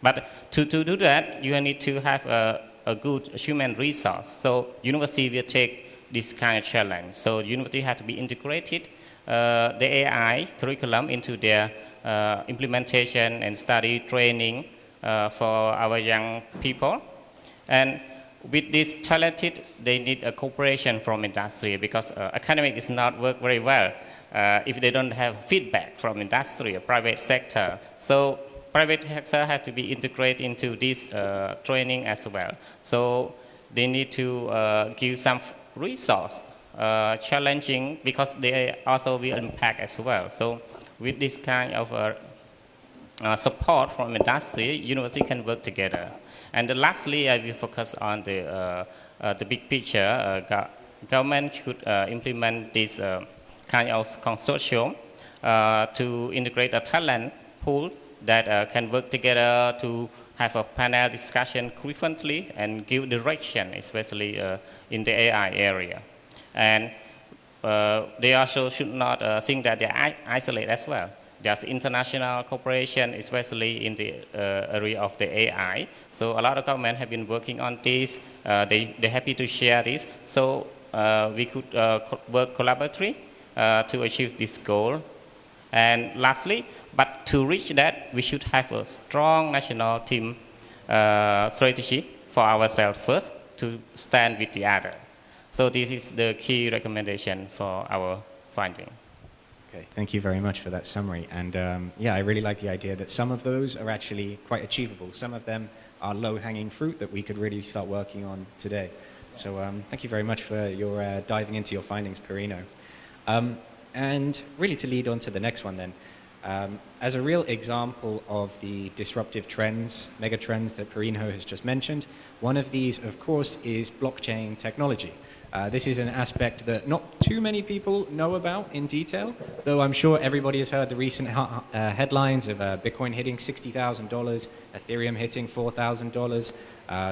But to do that, you need to have a good human resource. So university will take this kind of challenge. So university has to be integrated the AI curriculum into their implementation and study training for our young people. And with this talented, they need a cooperation from industry because academic is not work very well if they don't have feedback from industry or private sector. So private sector has to be integrated into this training as well. So they need to give some resource challenging because they also will impact as well. So with this kind of support from industry, university can work together. And lastly, I will focus on the big picture. Government should implement this kind of consortium to integrate a talent pool that can work together to have a panel discussion frequently and give direction, especially in the AI area. And they also should not think that they are isolated as well. There's international cooperation, especially in the area of the AI. So a lot of governments have been working on this. They're happy to share this. So we could work collaboratively to achieve this goal. And lastly, but to reach that, we should have a strong national team strategy for ourselves first to stand with the other. So this is the key recommendation for our finding. Okay, thank you very much for that summary. And yeah, I really like the idea that some of those are actually quite achievable. Some of them are low-hanging fruit that we could really start working on today. So thank you very much for your diving into your findings, Perino. And really to lead on to the next one then, as a real example of the disruptive trends, mega trends that Perino has just mentioned, one of these, of course, is blockchain technology. This is an aspect that not too many people know about in detail, though I'm sure everybody has heard the recent headlines of Bitcoin hitting $60,000, Ethereum hitting $4,000,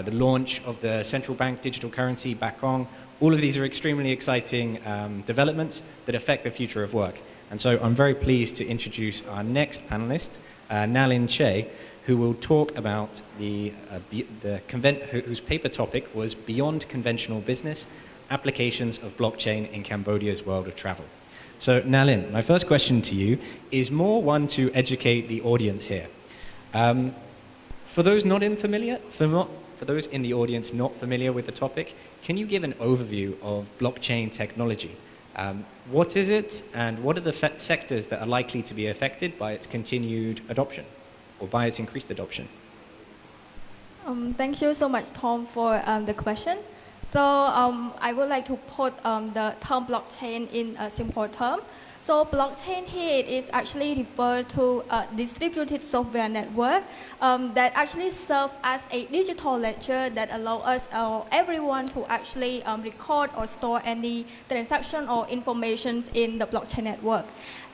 the launch of the central bank digital currency, Bakong. All of these are extremely exciting developments that affect the future of work. And so I'm very pleased to introduce our next panelist, Nalin Che, who will talk about whose paper topic was Beyond Conventional Business, Applications of Blockchain in Cambodia's World of Travel. So Nalin, my first question to you is more one to educate the audience here. For those for those in the audience not familiar with the topic, can you give an overview of blockchain technology? What is it, and what are the sectors that are likely to be affected by its continued adoption, or by its increased adoption? Thank you so much, Tom, for the question. So I would like to put the term blockchain in a simple term. So blockchain here is actually referred to a distributed software network that actually serves as a digital ledger that allows us everyone to actually record or store any transaction or information in the blockchain network.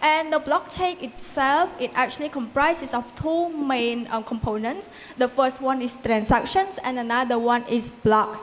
And the blockchain itself, it actually comprises of two main components. The first one is transactions and another one is block.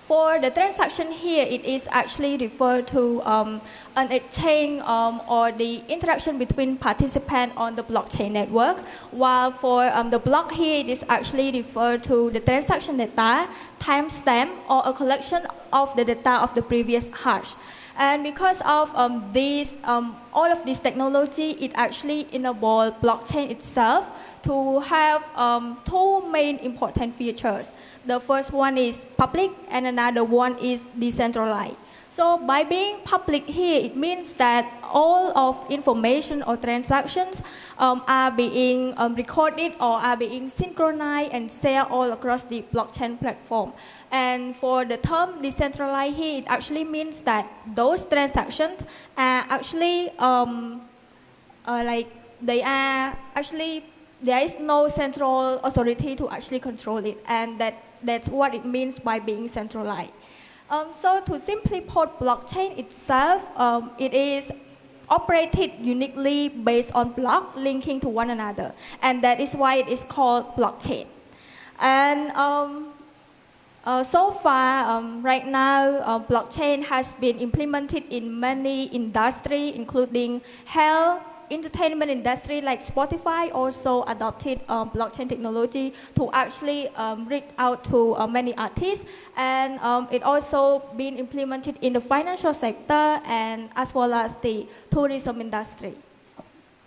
For the transaction here, it is actually referred to an exchange or the interaction between participants on the blockchain network, while for the block here, it is actually referred to the transaction data, timestamp, or a collection of the data of the previous hash. And because of all of this technology, it actually enables blockchain itself to have two main important features. The first one is public and another one is decentralized. So by being public here, it means that all of information or transactions are being recorded or are being synchronized and shared all across the blockchain platform. And for the term decentralized here, it actually means that those transactions are actually there is no central authority to actually control it, and that's what it means by being centralized. So to simply put, blockchain itself, it is operated uniquely based on blocks linking to one another, and that is why it is called blockchain. And so far, right now, blockchain has been implemented in many industries, including health, entertainment industry like Spotify also adopted blockchain technology to actually reach out to many artists, and it also been implemented in the financial sector and as well as the tourism industry.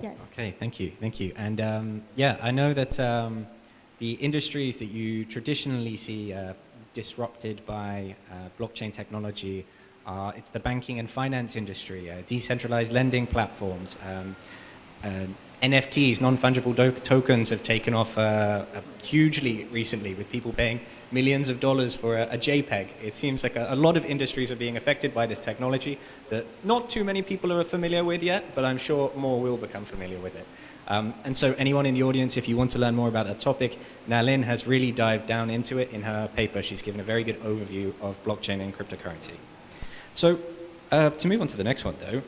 Yes. Okay, thank you. And yeah, I know that the industries that you traditionally see disrupted by blockchain technology it's the banking and finance industry, decentralized lending platforms, NFTs, non-fungible tokens have taken off hugely recently with people paying millions of dollars for a JPEG. It seems like a lot of industries are being affected by this technology that not too many people are familiar with yet, but I'm sure more will become familiar with it. And so anyone in the audience, if you want to learn more about that topic, Nalin has really dived down into it in her paper. She's given a very good overview of blockchain and cryptocurrency. So to move on to the next one, though,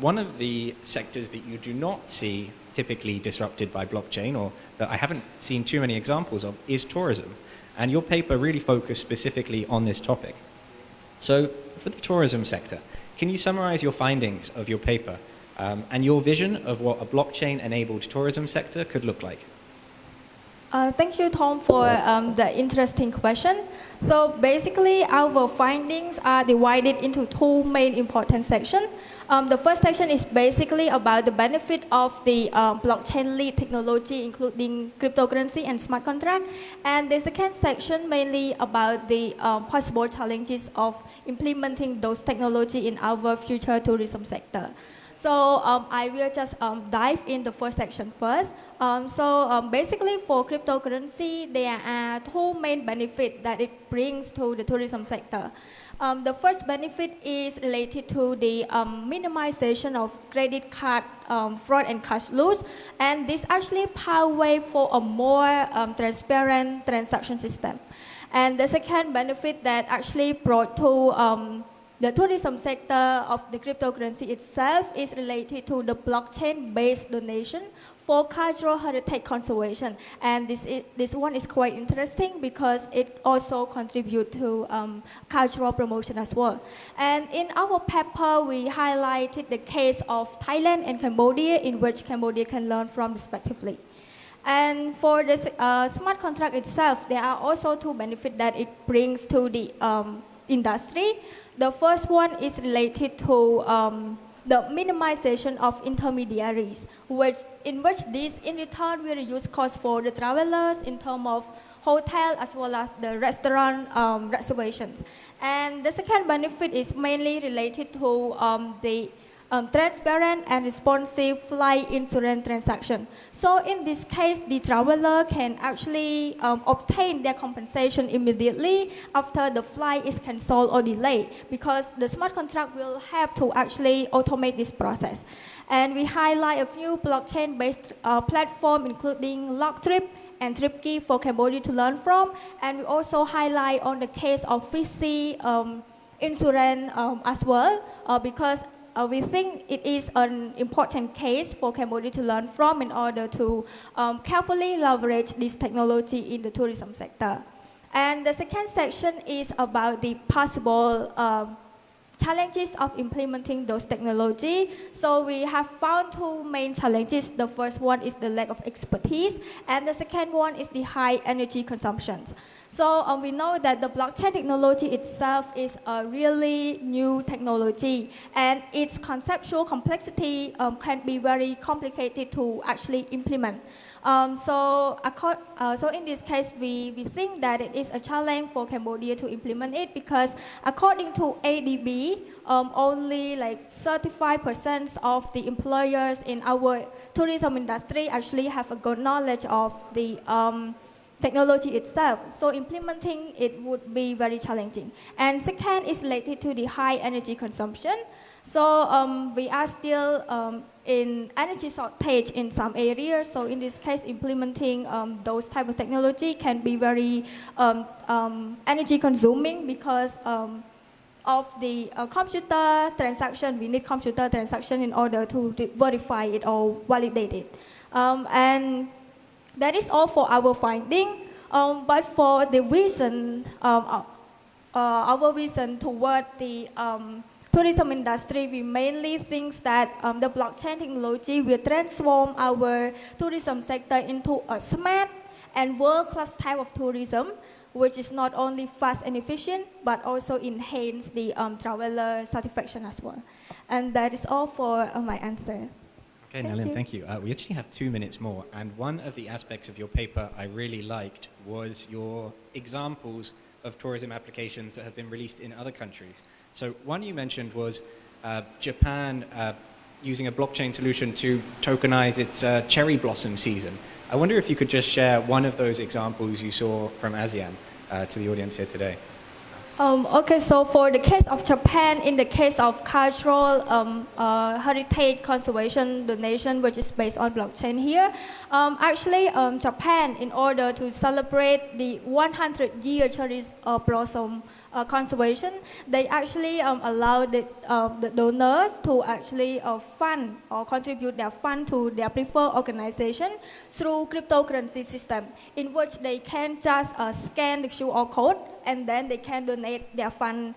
one of the sectors that you do not see typically disrupted by blockchain, or that I haven't seen too many examples of, is tourism. And your paper really focused specifically on this topic. So for the tourism sector, can you summarize your findings of your paper and your vision of what a blockchain-enabled tourism sector could look like? Thank you, Tom, for the interesting question. So basically, our findings are divided into two main important sections. The first section is basically about the benefit of the blockchain-led technology, including cryptocurrency and smart contract. And the second section mainly about the possible challenges of implementing those technology in our future tourism sector. So I will just dive in the first section first. Basically for cryptocurrency, there are two main benefits that it brings to the tourism sector. The first benefit is related to the minimization of credit card fraud and cash loss, and this actually pave way for a more transparent transaction system. And the second benefit that actually brought to the tourism sector of the cryptocurrency itself is related to the blockchain-based donation for cultural heritage conservation. And this one is quite interesting because it also contributes to cultural promotion as well. And in our paper, we highlighted the case of Thailand and Cambodia, in which Cambodia can learn from respectively. And for the smart contract itself, there are also two benefits that it brings to the industry. The first one is related to the minimization of intermediaries, in which these in return will reduce costs for the travelers in terms of hotel as well as the restaurant reservations. And the second benefit is mainly related to the transparent and responsive flight insurance transaction. So in this case, the traveler can actually obtain their compensation immediately after the flight is cancelled or delayed, because the smart contract will have to actually automate this process. And we highlight a few blockchain-based platforms, including Logtrip and TripKey for Cambodia to learn from. And we also highlight on the case of Fiji insurance as well, because we think it is an important case for Cambodia to learn from in order to carefully leverage this technology in the tourism sector. And the second section is about the possible challenges of implementing those technology. So we have found two main challenges. The first one is the lack of expertise, and the second one is the high energy consumption. So we know that the blockchain technology itself is a really new technology, and its conceptual complexity can be very complicated to actually implement. So in this case, we think that it is a challenge for Cambodia to implement it because according to ADB, only like 35% of the employers in our tourism industry actually have a good knowledge of the technology itself. So implementing it would be very challenging. And second is related to the high energy consumption. So we are still in energy shortage in some areas. So in this case, implementing those type of technology can be very energy consuming because of the computer transaction. We need computer transaction in order to verify it or validate it. And that is all for our finding. But for the vision, our vision toward the tourism industry, we mainly think that the blockchain technology will transform our tourism sector into a smart and world-class type of tourism, which is not only fast and efficient, but also enhance the traveler satisfaction as well. And that is all for my answer. Okay, Nalin, thank you. We actually have 2 minutes more, and one of the aspects of your paper I really liked was your examples of tourism applications that have been released in other countries. So one you mentioned was Japan using a blockchain solution to tokenize its cherry blossom season. I wonder if you could just share one of those examples you saw from ASEAN to the audience here today. Okay, so for the case of Japan, in the case of cultural heritage conservation donation, which is based on blockchain here, actually Japan, in order to celebrate the 100-year cherry blossom conservation, they actually allow the donors to actually fund or contribute their fund to their preferred organization through cryptocurrency system, in which they can just scan the QR code and then they can donate their fund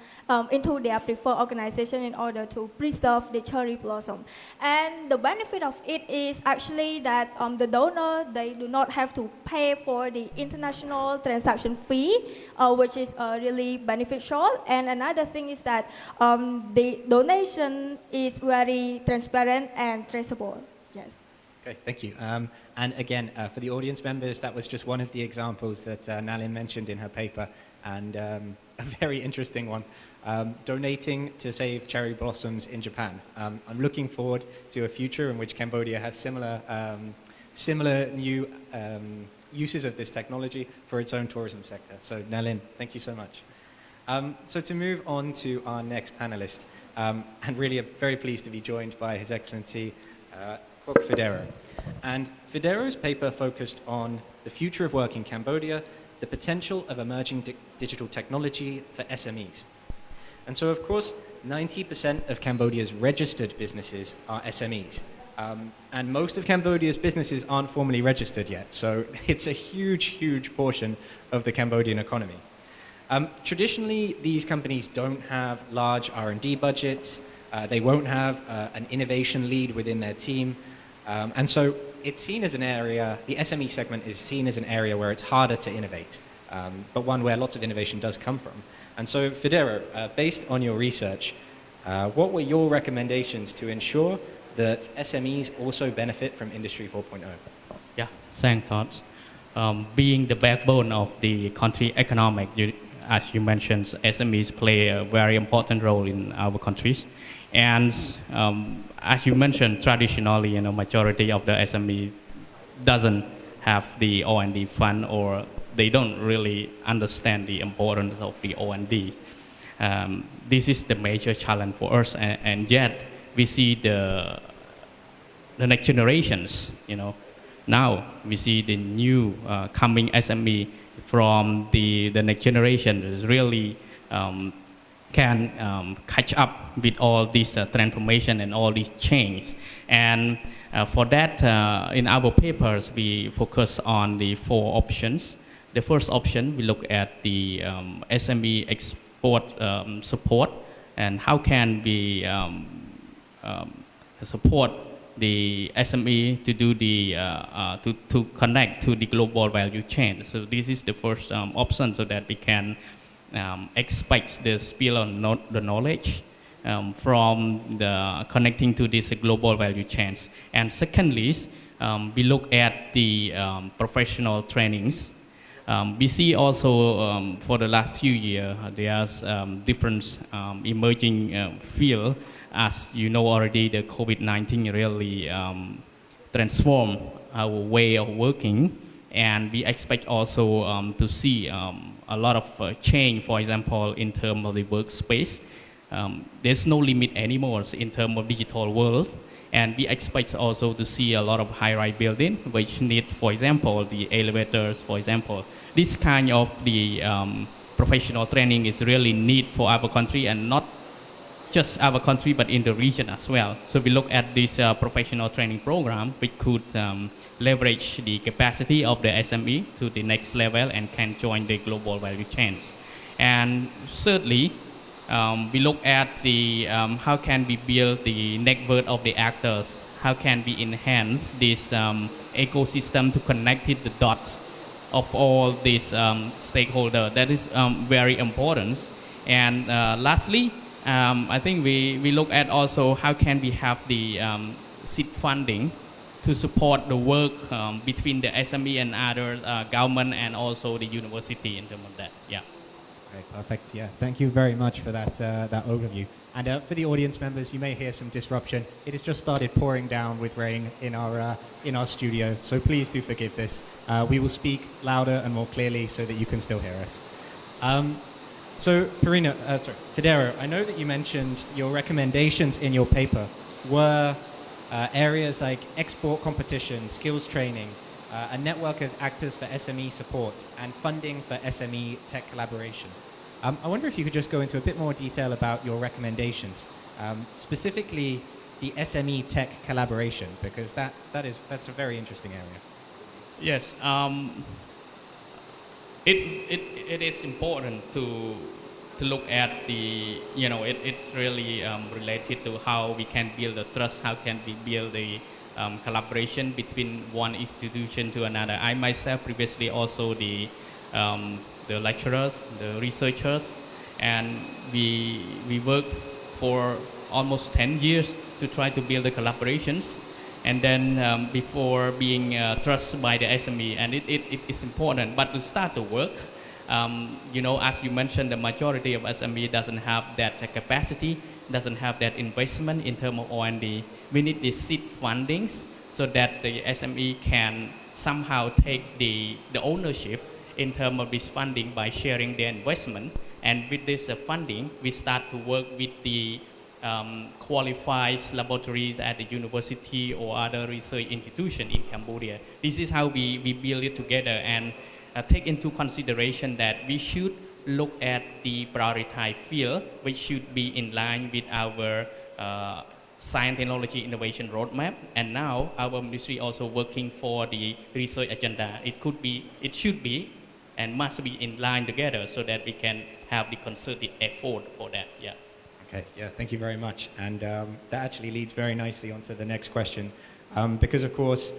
into their preferred organization in order to preserve the cherry blossom. And the benefit of it is actually that the donor, they do not have to pay for the international transaction fee, which is really beneficial. And another thing is that the donation is very transparent and traceable. Yes. Okay, thank you. And again, for the audience members, that was just one of the examples that Nalin mentioned in her paper, and a very interesting one, donating to save cherry blossoms in Japan. I'm looking forward to a future in which Cambodia has similar new uses of this technology for its own tourism sector. So Nalin, thank you so much. So to move on to our next panelist, and really very pleased to be joined by His Excellency Kok Federo. And Federo's paper focused on the future of work in Cambodia, the potential of emerging digital technology for SMEs. And so, of course, 90% of Cambodia's registered businesses are SMEs. And most of Cambodia's businesses aren't formally registered yet. So it's a huge, huge portion of the Cambodian economy. Traditionally, these companies don't have large R&D budgets. They won't have an innovation lead within their team. And so it's seen as an area, the SME segment is seen as an area where it's harder to innovate, but one where lots of innovation does come from. And so, Federo, based on your research, what were your recommendations to ensure that SMEs also benefit from Industry 4.0? Yeah, thanks, Todd. Being the backbone of the country economic, as you mentioned, SMEs play a very important role in our countries. And as you mentioned, traditionally, majority of the SME doesn't have the R&D fund, or they don't really understand the importance of the R&D. This is the major challenge for us, and yet we see the next generations. Now we see the new coming SME from the next generation is really can catch up with all this transformation and all these change. And for that, in our papers, we focus on the 4 options. The first option, we look at the SME export support, and how can we support the SME to do the to connect to the global value chain. So this is the first option, so that we can expect the spill on the knowledge from the connecting to this global value chains. And secondly, we look at the professional trainings. We see also for the last few years, there's different emerging field. As you know already, the COVID-19 really transformed our way of working, and we expect also to see a lot of change, for example, in terms of the workspace. There's no limit anymore in terms of digital world, and we expect also to see a lot of high-rise building, which need, for example, the elevators, for example. This kind of the professional training is really need for our country, and not just our country, but in the region as well. So we look at this professional training program, which could leverage the capacity of the SME to the next level and can join the global value chains. And thirdly, we look at the how can we build the network of the actors, how can we enhance this ecosystem to connect the dots of all these stakeholders. That is very important. And lastly, I think we look at also how can we have the seed funding to support the work between the SME and other government and also the university in terms of that. Yeah. Okay, perfect. Yeah, thank you very much for that that overview. And for the audience members, you may hear some disruption. It has just started pouring down with rain in our studio, so please do forgive this. We will speak louder and more clearly so that you can still hear us. So, Federo, I know that you mentioned your recommendations in your paper were areas like export competition, skills training, a network of actors for SME support, and funding for SME tech collaboration. I wonder if you could just go into a bit more detail about your recommendations, specifically the SME tech collaboration, because that's a very interesting area. Yes, it is important to look at the, it's really related to how we can build the trust, how can we build the collaboration between one institution to another. I myself previously also the lecturers, the researchers, and we worked for almost 10 years to try to build the collaborations. And then before being trusted by the SME, and it is important. But to start to work, as you mentioned, the majority of SME doesn't have that capacity, doesn't have that investment in terms of R&D. We need the seed fundings so that the SME can somehow take the ownership in terms of this funding by sharing their investment. And with this funding, we start to work with the qualified laboratories at the university or other research institution in Cambodia. This is how we build it together, and take into consideration that we should look at the prioritized field, which should be in line with our science, technology, innovation roadmap. And now our ministry also working for the research agenda. It should be, and must be in line together so that we can have the concerted effort for that. Yeah. Okay, yeah, thank you very much. And that actually leads very nicely onto the next question. Because of course,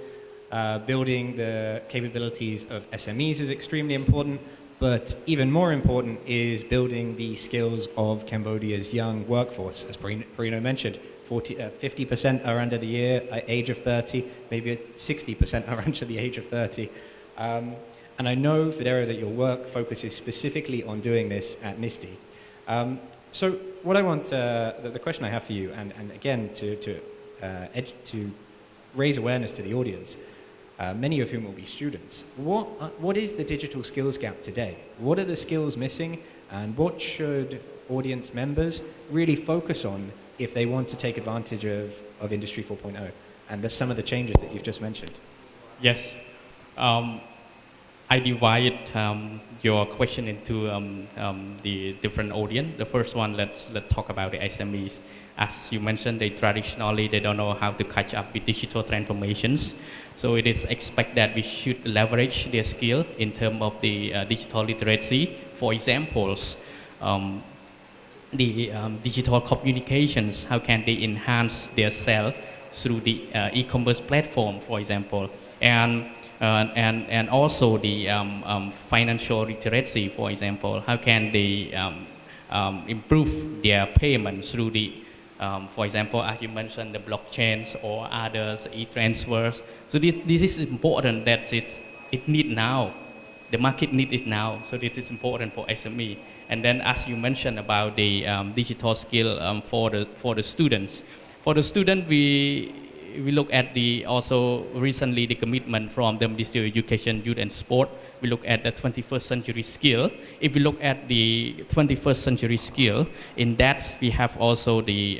building the capabilities of SMEs is extremely important, but even more important is building the skills of Cambodia's young workforce. As Perino mentioned, 50% are under the age of 30, maybe 60% are under the age of 30. And I know, Federo, that your work focuses specifically on doing this at NIST. So what I want, the question I have for you, and again, to raise awareness to the audience, many of whom will be students, what is the digital skills gap today? What are the skills missing, and what should audience members really focus on if they want to take advantage of Industry 4.0 and some of the changes that you've just mentioned? Yes. I divide your question into the different audience. The first one, let's talk about the SMEs. As you mentioned, they don't know how to catch up with digital transformations. So it is expected that we should leverage their skill in terms of the digital literacy. For examples, the digital communications, how can they enhance their sales through the e-commerce platform, for example, and also the financial literacy, for example, how can they improve their payment through the For example, as you mentioned, the blockchains or others, e-transfers. So this is important that it need now. The market needs it now. So this is important for SME. And then as you mentioned about the digital skill for the students. For the student, we look at also recently the commitment from the Ministry of Education, Youth and Sport. We look at the 21st century skill. If we look at the 21st century skill, in that we have also the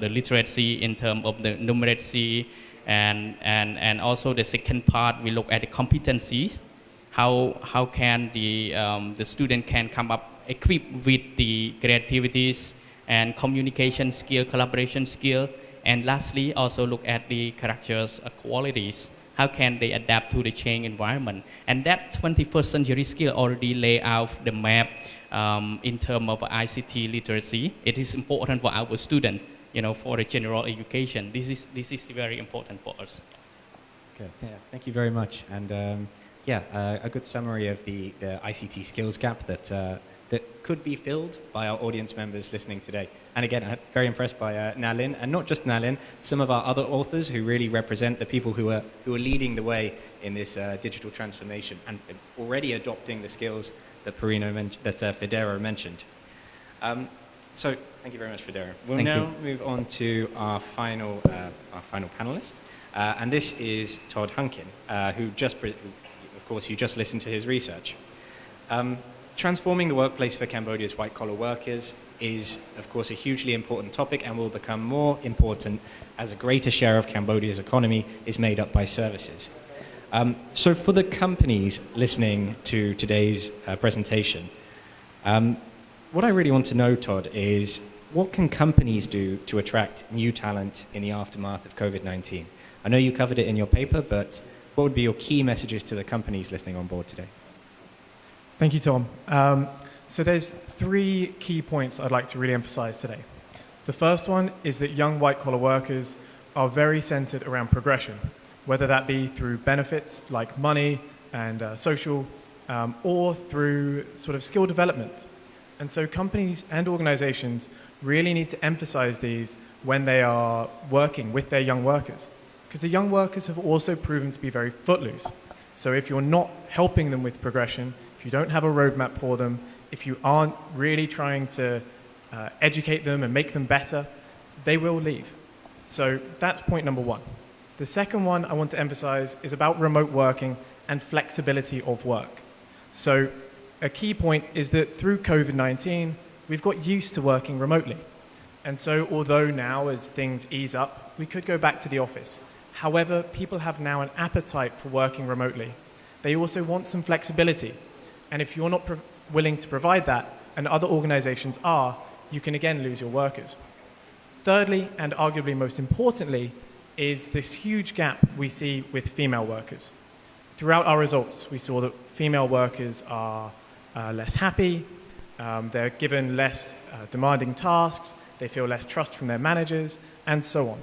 literacy in terms of the numeracy, and also the second part we look at the competencies. How can the student can come up equipped with the creativities and communication skill, collaboration skill. And lastly, also look at the characters qualities. How can they adapt to the changing environment? And that 21st century skill already lay out the map in terms of ICT literacy. It is important for our student, for the general education. This is very important for us. Okay, yeah, thank you very much. And a good summary of the ICT skills gap that could be filled by our audience members listening today. And again, I'm very impressed by Nalin, and not just Nalin, some of our other authors who really represent the people who are leading the way in this digital transformation and already adopting the skills that Federo mentioned. So thank you very much, Federo. We'll now move on to our final panelist, and this is Todd Hunken, who of course, you just listened to his research. Transforming the workplace for Cambodia's white-collar workers is, of course, a hugely important topic and will become more important as a greater share of Cambodia's economy is made up by services. So for the companies listening to today's presentation, what I really want to know, Todd, is what can companies do to attract new talent in the aftermath of COVID-19? I know you covered it in your paper, but what would be your key messages to the companies listening on board today? Thank you, Tom. So there's 3 key points I'd like to really emphasize today. The first one is that young white-collar workers are very centered around progression, whether that be through benefits like money and social, or through sort of skill development. And so companies and organizations really need to emphasize these when they are working with their young workers, because the young workers have also proven to be very footloose. So if you're not helping them with progression, if you don't have a roadmap for them, if you aren't really trying to educate them and make them better, they will leave. So that's point number 1. The second one I want to emphasize is about remote working and flexibility of work. So a key point is that through COVID-19, we've got used to working remotely. And so although now as things ease up, we could go back to the office. However, people have now an appetite for working remotely. They also want some flexibility. And if you're not willing to provide that, and other organizations are, you can again lose your workers. Thirdly, and arguably most importantly, is this huge gap we see with female workers. Throughout our results, we saw that female workers are less happy, they're given less demanding tasks, they feel less trust from their managers, and so on.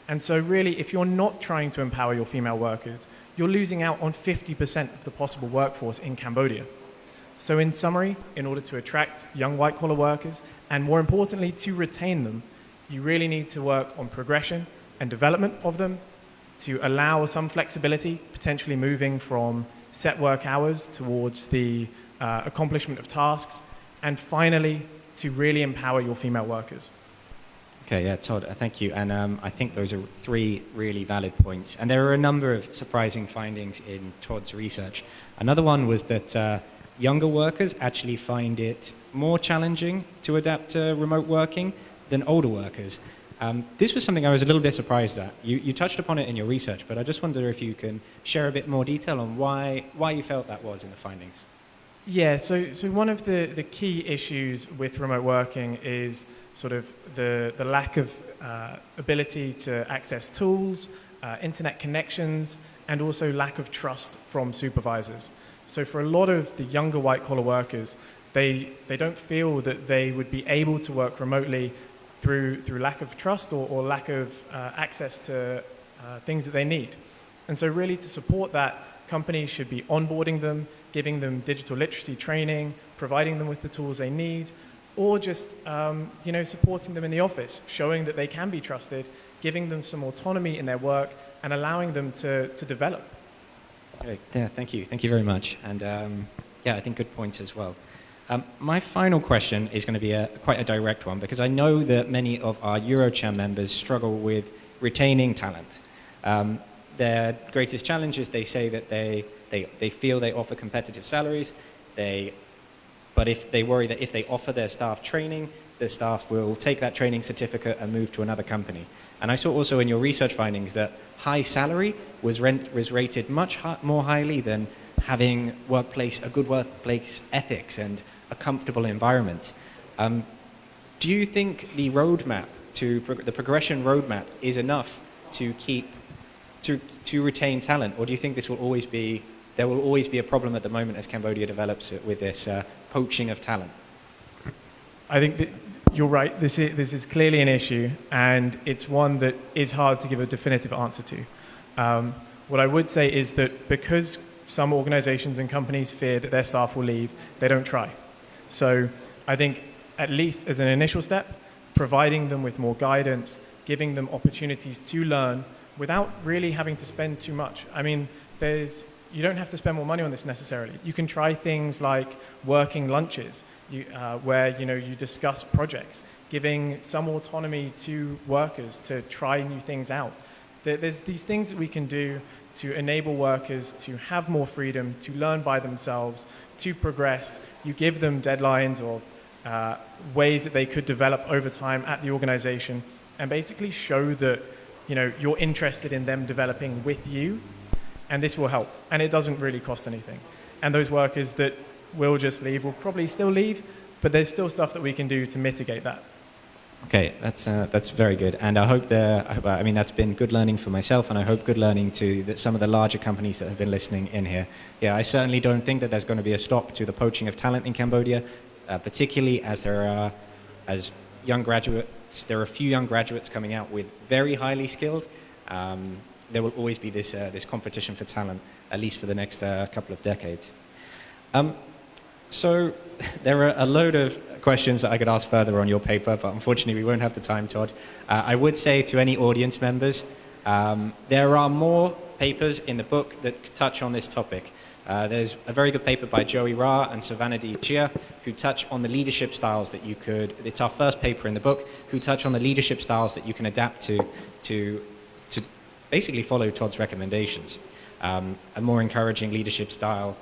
And so really, if you're not trying to empower your female workers, you're losing out on 50% of the possible workforce in Cambodia. So in summary, in order to attract young white-collar workers, and more importantly, to retain them, you really need to work on progression and development of them, to allow some flexibility, potentially moving from set work hours towards the accomplishment of tasks, and finally, to really empower your female workers. Okay, yeah, Todd, thank you. And I think those are 3 really valid points. And there are a number of surprising findings in Todd's research. Another one was that younger workers actually find it more challenging to adapt to remote working than older workers. This was something I was a little bit surprised at. You touched upon it in your research, but I just wonder if you can share a bit more detail on why you felt that was in the findings. Yeah, so one of the key issues with remote working is sort of the lack of ability to access tools, internet connections, and also lack of trust from supervisors. So for a lot of the younger white-collar workers, they don't feel that they would be able to work remotely through lack of trust or lack of access to things that they need. And so really to support that, companies should be onboarding them, giving them digital literacy training, providing them with the tools they need, or just supporting them in the office, showing that they can be trusted, giving them some autonomy in their work, and allowing them to develop. Okay, yeah, thank you. Thank you very much. And I think good points as well. My final question is going to be quite a direct one, because I know that many of our EuroCham members struggle with retaining talent. Their greatest challenge is they say that they feel they offer competitive salaries, but if they worry that if they offer their staff training, the staff will take that training certificate and move to another company. And I saw also in your research findings that high salary was rated much more highly than having a good workplace ethics and a comfortable environment. Do you think the roadmap the progression roadmap is enough to retain talent, or do you think there will always be a problem at the moment as Cambodia develops with this poaching of talent? I think that you're right. This is clearly an issue, and it's one that is hard to give a definitive answer to. What I would say is that because some organizations and companies fear that their staff will leave, they don't try. So I think, at least as an initial step, providing them with more guidance, giving them opportunities to learn without really having to spend too much. I mean, you don't have to spend more money on this necessarily. You can try things like working lunches, where you discuss projects, giving some autonomy to workers to try new things out. There's these things that we can do to enable workers to have more freedom, to learn by themselves, to progress. You give them deadlines or ways that they could develop over time at the organization, and basically show that you're interested in them developing with you, and this will help. And it doesn't really cost anything. And those workers that will just leave will probably still leave, but there's still stuff that we can do to mitigate that. Okay, that's very good, and I hope that's been good learning for myself, and I hope good learning to some of the larger companies that have been listening in here. Yeah, I certainly don't think that there's going to be a stop to the poaching of talent in Cambodia, particularly as there are a few young graduates coming out with very highly skilled. There will always be this competition for talent, at least for the next couple of decades. So there are a load of questions that I could ask further on your paper, but unfortunately we won't have the time, Todd. I would say to any audience members, there are more papers in the book that touch on this topic. There's a very good paper by Joey Ra and Savannah D. Chia who touch on the leadership styles that it's our first paper in the book, who touch on the leadership styles that you can adapt to basically follow Todd's recommendations. A more encouraging leadership style,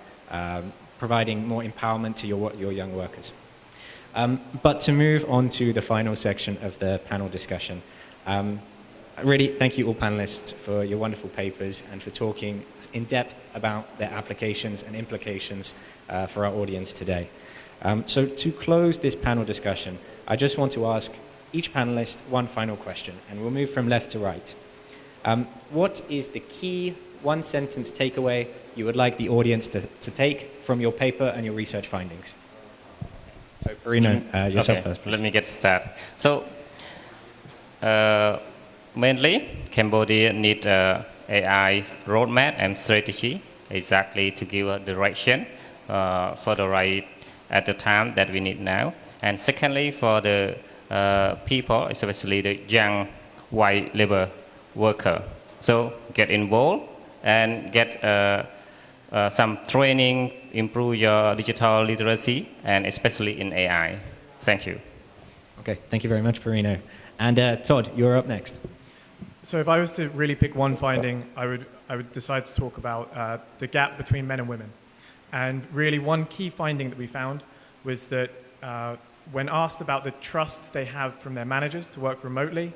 providing more empowerment to your young workers. But to move on to the final section of the panel discussion, really thank you all panelists for your wonderful papers and for talking in depth about their applications and implications for our audience today. So to close this panel discussion, I just want to ask each panelist one final question, and we'll move from left to right. What is the key one-sentence takeaway you would like the audience to take from your paper and your research findings? So, Perino, yourself first, please. Let me get started. So, mainly, Cambodia needs AI roadmap and strategy exactly to give a direction for the right at the time that we need now. And secondly, for the people, especially the young white labor worker, so get involved and get some training, improve your digital literacy, and especially in AI. Thank you. Okay, thank you very much, Perino. And Todd, you're up next. So if I was to really pick one finding, I would decide to talk about the gap between men and women. And really one key finding that we found was that when asked about the trust they have from their managers to work remotely,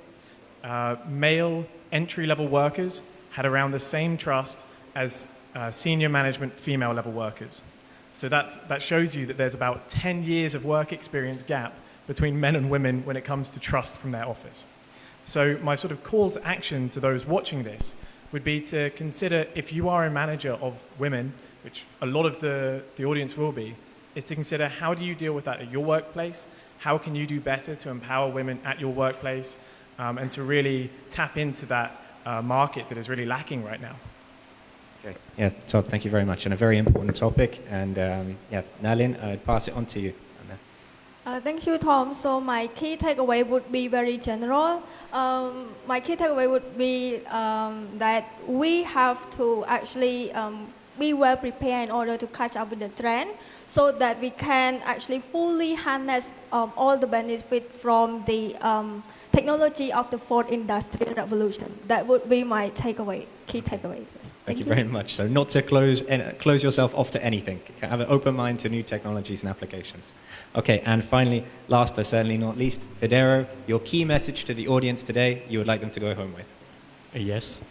male entry-level workers had around the same trust as senior management female-level workers. So that shows you that there's about 10 years of work experience gap between men and women when it comes to trust from their office. So my sort of call to action to those watching this would be to consider, if you are a manager of women, which a lot of the audience will be, is to consider how do you deal with that at your workplace? How can you do better to empower women at your workplace and to really tap into that market that is really lacking right now? Okay. Yeah, Todd, thank you very much. And a very important topic. And yeah, Nalin, I'd pass it on to you. Thank you, Tom. So my key takeaway would be very general. My key takeaway would be that we have to actually be well prepared in order to catch up with the trend, so that we can actually fully harness all the benefit from the technology of the fourth industrial revolution. That would be my takeaway, key takeaway. Yes. Thank you very much. So not to close yourself off to anything. Have an open mind to new technologies and applications. Okay, and finally, last but certainly not least, Federo, your key message to the audience today you would like them to go home with. Yes.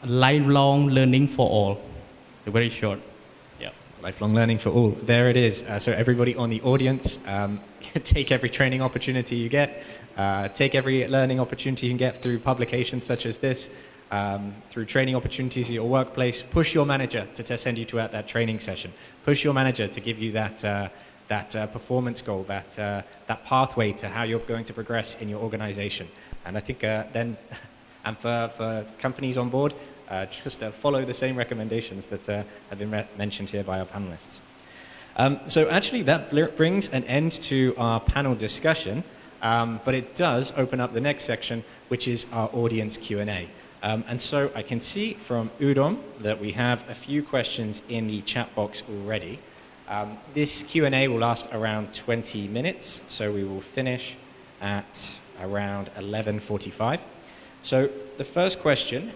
Lifelong learning for all. Very short. Yeah. Lifelong learning for all. There it is. So everybody on the audience, take every training opportunity you get. Take every learning opportunity you can get through publications such as this, through training opportunities at your workplace. Push your manager to send you to that training session. Push your manager to give you that performance goal, that pathway to how you're going to progress in your organization. And I think then, and for companies on board, just follow the same recommendations that have been mentioned here by our panelists. So actually that brings an end to our panel discussion, but it does open up the next section, which is our audience Q&A. And so I can see from Udom that we have a few questions in the chat box already. This Q&A will last around 20 minutes, so we will finish at around 11:45. So the first question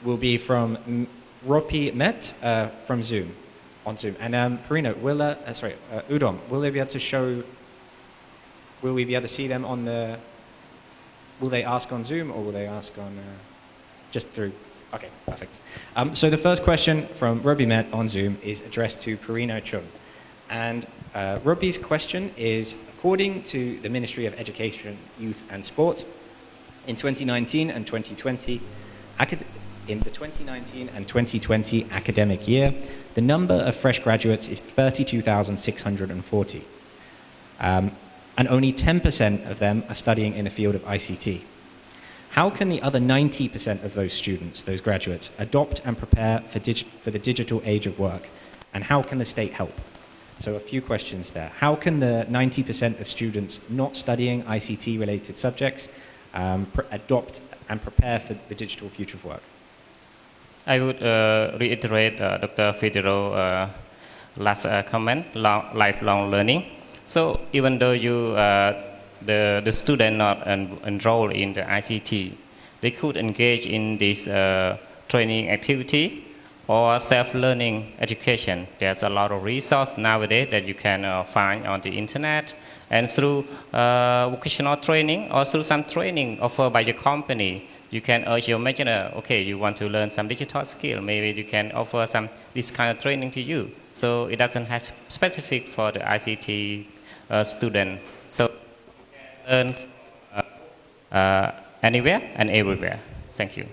will be from Ropi Met from Zoom, on Zoom. And Parino, Udom, will they be able to show, will we be able to see them on the, will they ask on Zoom or will they ask on, just through? Okay, perfect. So the first question from Robi Met on Zoom is addressed to Parino Chun. And Robi's question is, according to the Ministry of Education, Youth and Sport, in 2019 and 2020, in the 2019 and 2020 academic year, the number of fresh graduates is 32,640. And only 10% of them are studying in the field of ICT. How can the other 90% of those students, those graduates, adopt and prepare for the digital age of work? And how can the state help? So a few questions there. How can the 90% of students not studying ICT-related subjects adopt and prepare for the digital future of work? I would reiterate Dr. Federo's last comment, lifelong learning. So even though the student not enrolled in the ICT, they could engage in this training activity or self-learning education. There's a lot of resources nowadays that you can find on the internet, and through vocational training or through some training offered by your company, you can urge your manager, okay, you want to learn some digital skill, maybe you can offer this kind of training to you. So it doesn't have specific for the ICT student. So learn anywhere and everywhere. Thank you.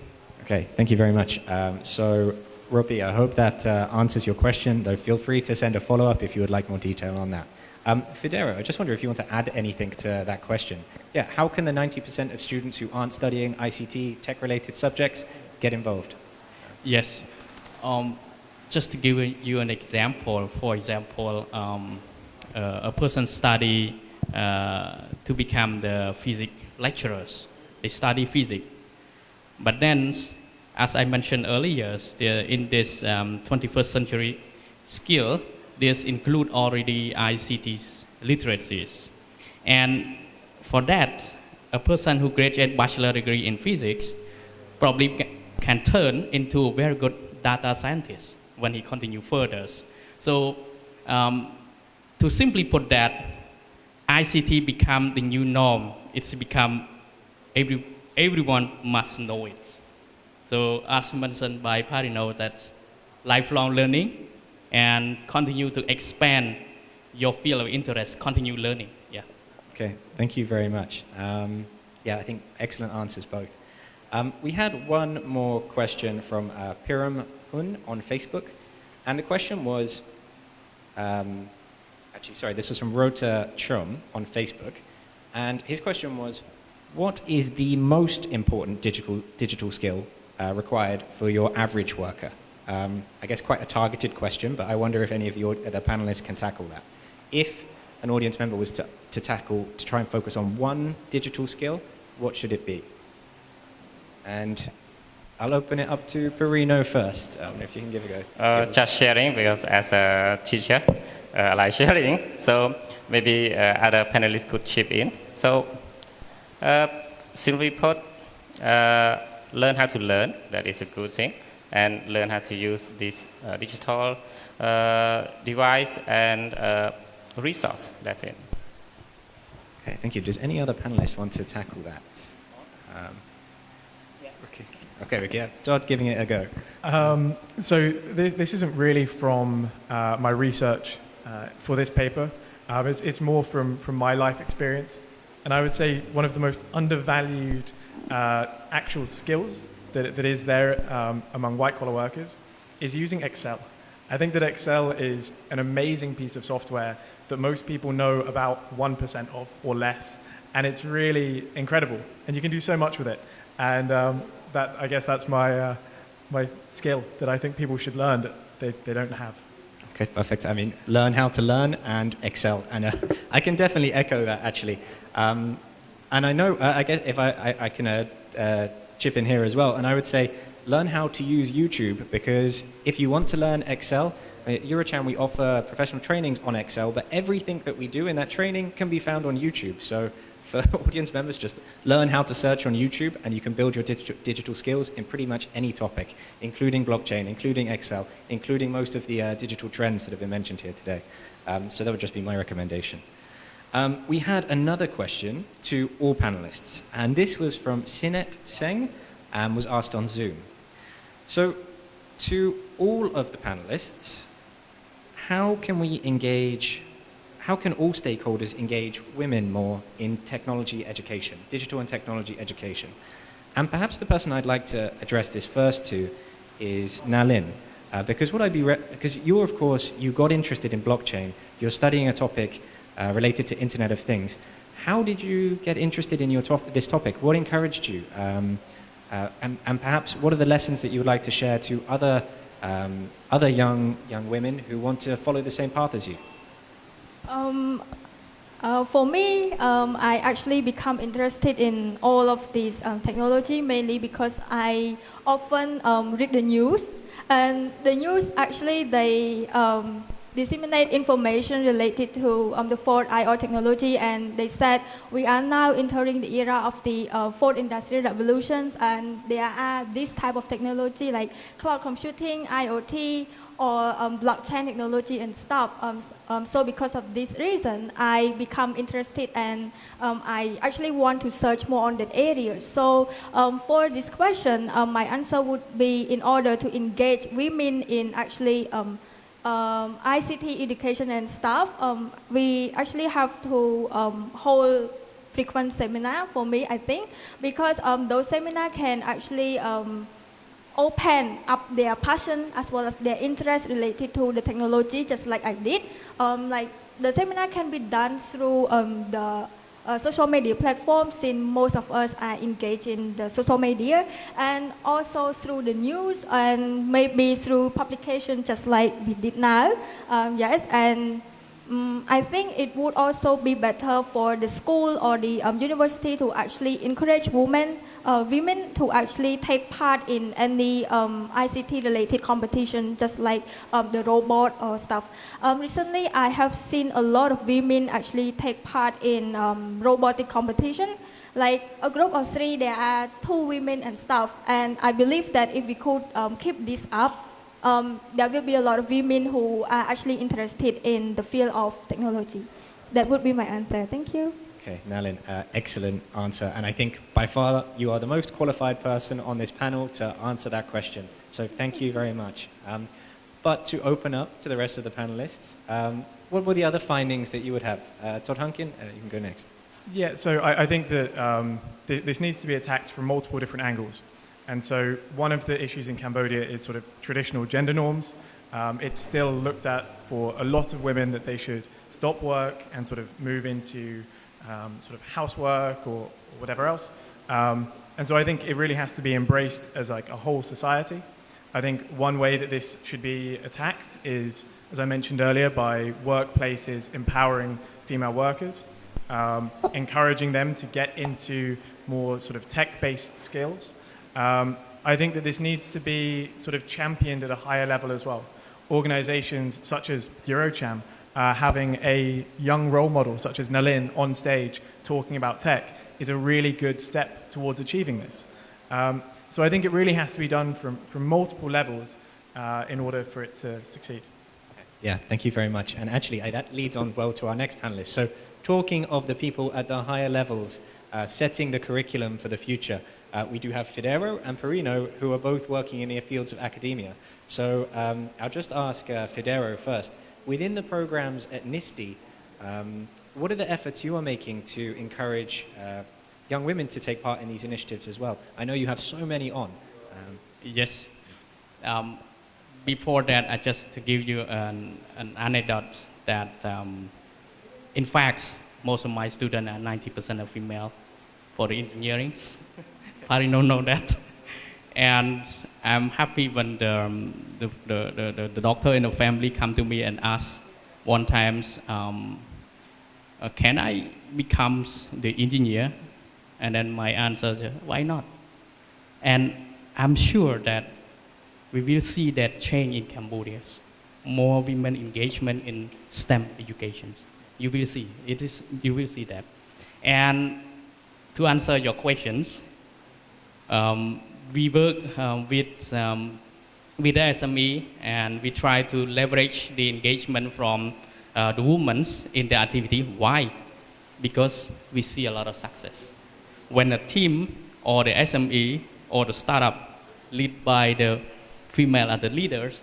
Okay, thank you very much. So, Ropi, I hope that answers your question, though feel free to send a follow-up if you would like more detail on that. Federo, I just wonder if you want to add anything to that question. Yeah, how can the 90% of students who aren't studying ICT, tech-related subjects, get involved? Yes. Just to give you an example, for example, a person study to become the physics lecturers. They study physics. But then, as I mentioned earlier, in this 21st century skill, this include already ICT literacies. And for that, a person who graduates bachelor degree in physics probably can turn into a very good data scientist when he continue further. So to simply put that, ICT become the new norm. It's become, everyone must know it. So as mentioned by Parino, that's lifelong learning and continue to expand your field of interest, continue learning. Yeah. Okay, thank you very much. Yeah, I think excellent answers both. We had one more question from Piram Hun on Facebook, and the question was, this was from Rota Chum on Facebook, and his question was, what is the most important digital skill required for your average worker? I guess quite a targeted question, but I wonder if any of the panelists can tackle that. If an audience member was to tackle, to try and focus on one digital skill, what should it be? And I'll open it up to Perino first, if you can give it a go. Just sharing, because as a teacher, I like sharing. So maybe other panelists could chip in. So simply put, learn how to learn. That is a good thing. And learn how to use this digital device and resource. That's it. Okay, thank you. Does any other panelist want to tackle that? Okay, we get Todd giving it a go. So this isn't really from my research for this paper. It's more from my life experience. And I would say one of the most undervalued actual skills that is there among white-collar workers is using Excel. I think that Excel is an amazing piece of software that most people know about 1% of or less. And it's really incredible. And you can do so much with it. And I guess that's my skill that I think people should learn that they don't have. Okay, perfect. I mean, learn how to learn and excel. And I can definitely echo that, actually. And I know, I guess if I can chip in here as well, and I would say learn how to use YouTube, because if you want to learn Excel, at EuroCham we offer professional trainings on Excel, but everything that we do in that training can be found on YouTube. So for audience members, just learn how to search on YouTube and you can build your digital skills in pretty much any topic, including blockchain, including Excel, including most of the digital trends that have been mentioned here today. So that would just be my recommendation. We had another question to all panelists, and this was from Sinet Seng and was asked on Zoom. So to all of the panelists, how can all stakeholders engage women more in technology education, digital and technology education? And perhaps the person I'd like to address this first to is Nalin, because you're, of course, you got interested in blockchain, you're studying a topic related to Internet of Things. How did you get interested in this topic? What encouraged you? And perhaps what are the lessons that you would like to share to other young women who want to follow the same path as you? For me, I actually become interested in all of these technology mainly because I often read the news, and the news actually they disseminate information related to the fourth IO technology, and they said we are now entering the era of the fourth industrial revolutions, and there are this type of technology like cloud computing, IoT, or blockchain technology and stuff. So because of this reason, I become interested, and I actually want to search more on that area. So for this question, my answer would be in order to engage women in actually ICT education and stuff, we actually have to hold frequent seminar for me, I think, because those seminars can actually open up their passion as well as their interest related to the technology, just like I did. Like the seminar can be done through the social media platforms, since most of us are engaged in the social media, and also through the news, and maybe through publication, just like we did now. Yes, and I think it would also be better for the school or the university to actually encourage women to actually take part in any ICT related competition, just like the robot or stuff. Recently, I have seen a lot of women actually take part in robotic competition. Like a group of 3, there are 2 women and stuff. And I believe that if we could keep this up, there will be a lot of women who are actually interested in the field of technology. That would be my answer. Thank you. Okay, Nalin, excellent answer. And I think by far you are the most qualified person on this panel to answer that question. So thank you very much. But to open up to the rest of the panelists, what were the other findings that you would have? Todd Hunken, you can go next. Yeah, so I think that this needs to be attacked from multiple different angles. And so one of the issues in Cambodia is sort of traditional gender norms. It's still looked at for a lot of women that they should stop work and sort of move into sort of housework or whatever else. And so I think it really has to be embraced as like a whole society. I think one way that this should be attacked is as I mentioned earlier, by workplaces empowering female workers, encouraging them to get into more sort of tech-based skills. I think that this needs to be sort of championed at a higher level as well. Organizations such as EuroCham, having a young role model such as Nalin on stage talking about tech is a really good step towards achieving this. So I think it really has to be done from multiple levels in order for it to succeed. Yeah, thank you very much. And actually, that leads on well to our next panelist. So talking of the people at the higher levels, setting the curriculum for the future, we do have Federo and Perino, who are both working in the fields of academia. So I'll just ask Federo first. Within the programs at NISTI, what are the efforts you are making to encourage young women to take part in these initiatives as well? I know you have so many on. Yes. Before that, I just to give you an anecdote that, in fact, most of my students are 90% are female for the engineering. I don't know that. And I'm happy when the doctor in the family come to me and ask one time, can I become the engineer? And then my answer is, why not? And I'm sure that we will see that change in Cambodia. More women engagement in STEM education. You will see. You will see that. And to answer your questions, we work with the SME, and we try to leverage the engagement from the women in the activity. Why? Because we see a lot of success. When a team or the SME or the startup led by the female as the leaders,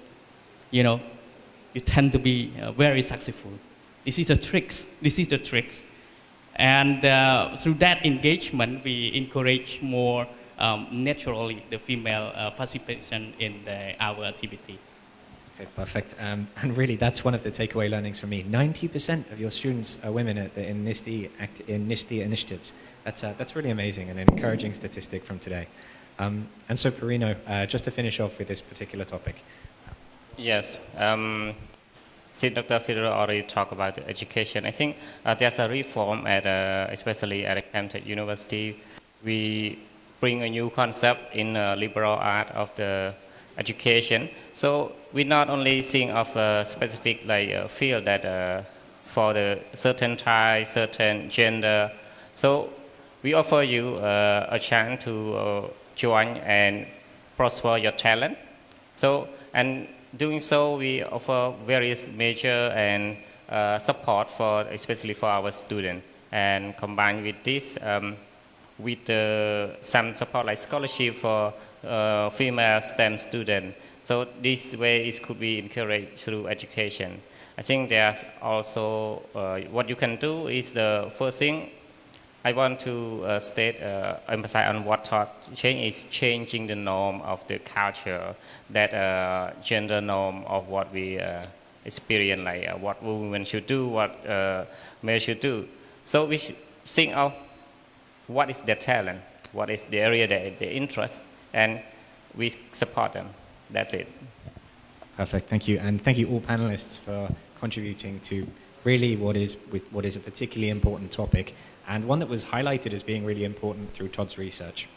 you tend to be very successful. This is the tricks. And through that engagement, we encourage more naturally the female participation in our activity. Okay, perfect. And really, that's one of the takeaway learnings for me. 90% of your students are women in NISTI initiatives. That's really amazing and an encouraging statistic from today. And so, Perino, just to finish off with this particular topic. Yes. Since Dr. Fidel already talked about the education, I think there's a reform especially at Camtech University. We bring a new concept in liberal art of the education. So we're not only seeing of a specific field that for the certain type, certain gender. So we offer you a chance to join and prosper your talent. So, and doing so, we offer various measures and support especially for our students. And combined with this, with some support like scholarship for female STEM students. So this way it could be encouraged through education. I think there's also, what you can do is the first thing, I want to emphasize on what Todd change is changing the norm of the culture, that gender norm of what we experience, like what women should do, what men should do. So we think of what is their talent, what is the area that they interest, and we support them. That's it. Perfect, thank you. And thank you all panelists for contributing to really what is a particularly important topic, and one that was highlighted as being really important through Todd's research.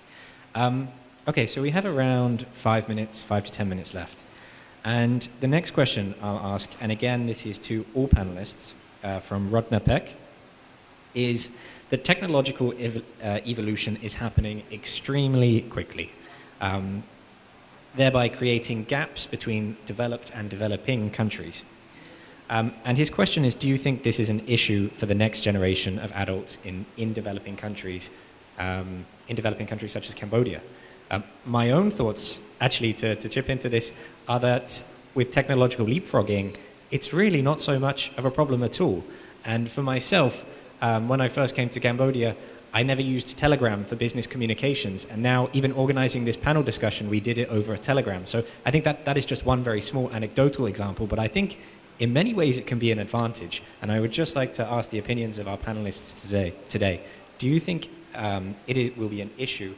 Okay, so we have around 5 to 10 minutes left. And the next question I'll ask, and again, this is to all panelists from Rodna Peck, is that technological evolution is happening extremely quickly, thereby creating gaps between developed and developing countries. And his question is, do you think this is an issue for the next generation of adults in developing countries such as Cambodia? My own thoughts, actually, to chip into this, are that with technological leapfrogging, it's really not so much of a problem at all. And for myself, when I first came to Cambodia, I never used Telegram for business communications, and now even organizing this panel discussion, we did it over a Telegram. So I think that is just one very small anecdotal example, but I think in many ways it can be an advantage. And I would just like to ask the opinions of our panelists today. Do you think it will be an issue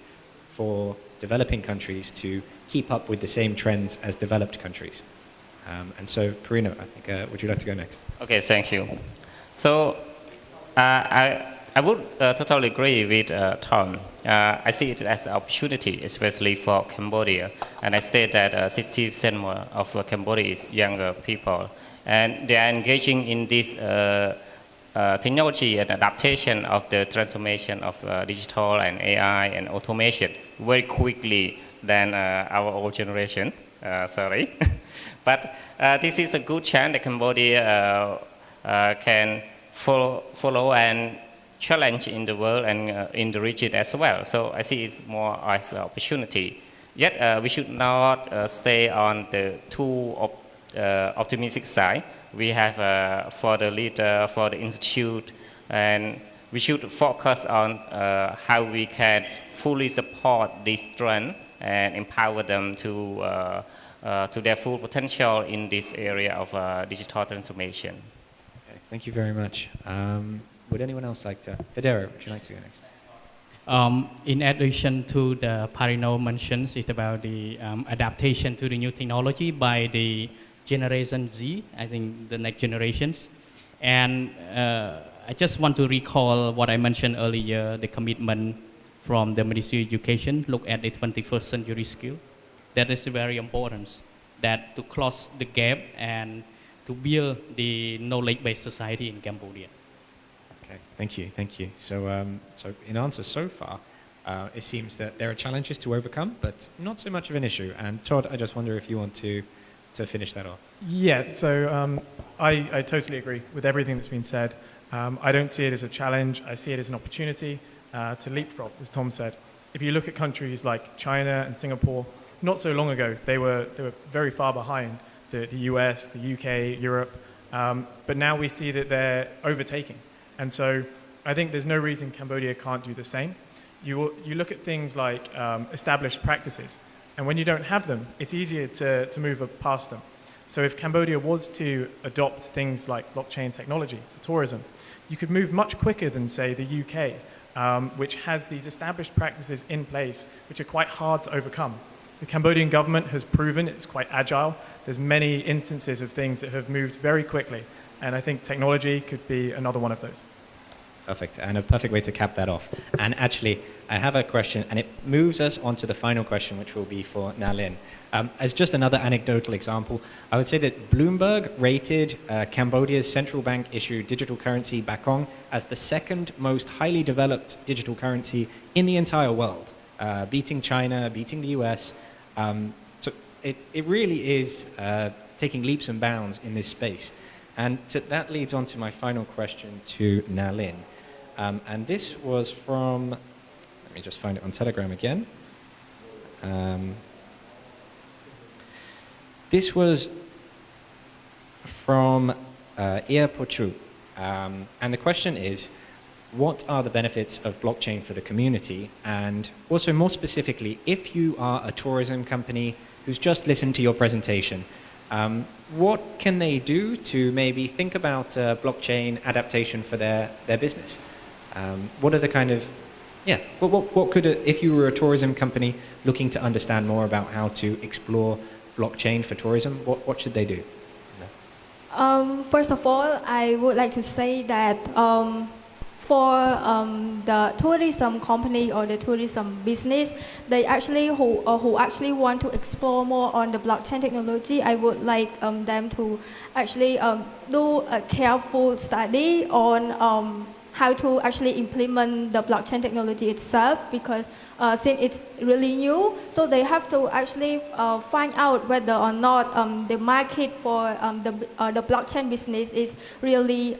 for developing countries to keep up with the same trends as developed countries? And so, Parino, I think, would you like to go next? Okay, thank you. So I would totally agree with Tom. I see it as an opportunity, especially for Cambodia. And I state that 60% more of Cambodia is younger people. And they are engaging in this technology and adaptation of the transformation of digital and AI and automation very quickly than our old generation. Sorry. But this is a good chance that Cambodia can follow and challenge in the world and in the region as well. So I see it more as an opportunity. Yet we should not stay on the too optimistic side. We have for the leader, for the institute, and we should focus on how we can fully support this trend and empower them to their full potential in this area of digital transformation. Okay, thank you very much. Would anyone else like to? Federa, would you like to go next? In addition to the Parino mentions, it's about the adaptation to the new technology by the Generation Z, I think the next generations. And I just want to recall what I mentioned earlier, the commitment from the Ministry of Education, look at the 21st century skill. That is very important, that to close the gap and to build the knowledge-based society in Cambodia. Okay, thank you. So, so in answer so far, it seems that there are challenges to overcome, but not so much of an issue. And Todd, I just wonder if you want to finish that off. Yeah, so I totally agree with everything that's been said. I don't see it as a challenge. I see it as an opportunity to leapfrog, as Tom said. If you look at countries like China and Singapore, not so long ago, they were very far behind the US, the UK, Europe, but now we see that they're overtaking. And so I think there's no reason Cambodia can't do the same. You look at things like established practices, and when you don't have them, it's easier to move past them. So if Cambodia was to adopt things like blockchain technology for tourism, you could move much quicker than, say, the UK, which has these established practices in place which are quite hard to overcome. The Cambodian government has proven it's quite agile. There's many instances of things that have moved very quickly, and I think technology could be another one of those. Perfect, and a perfect way to cap that off. And actually, I have a question, and it moves us on to the final question, which will be for Nalin. As just another anecdotal example, I would say that Bloomberg rated Cambodia's central bank issued digital currency Bakong as the second most highly developed digital currency in the entire world, beating China, beating the US. So it really is taking leaps and bounds in this space. And that leads on to my final question to Nalin. And this was from, let me just find it on Telegram again. This was from Poaching. And the question is, what are the benefits of blockchain for the community? And also more specifically, if you are a tourism company who's just listened to your presentation, what can they do to maybe think about blockchain adaptation for their business? What are the kind of, what could, if you were a tourism company looking to understand more about how to explore blockchain for tourism, what should they do? First of all, I would like to say that for the tourism company or the tourism business, they actually who actually want to explore more on the blockchain technology, I would like them to actually do a careful study on how to actually implement the blockchain technology itself, because since it's really new, so they have to actually find out whether or not the market for the blockchain business is really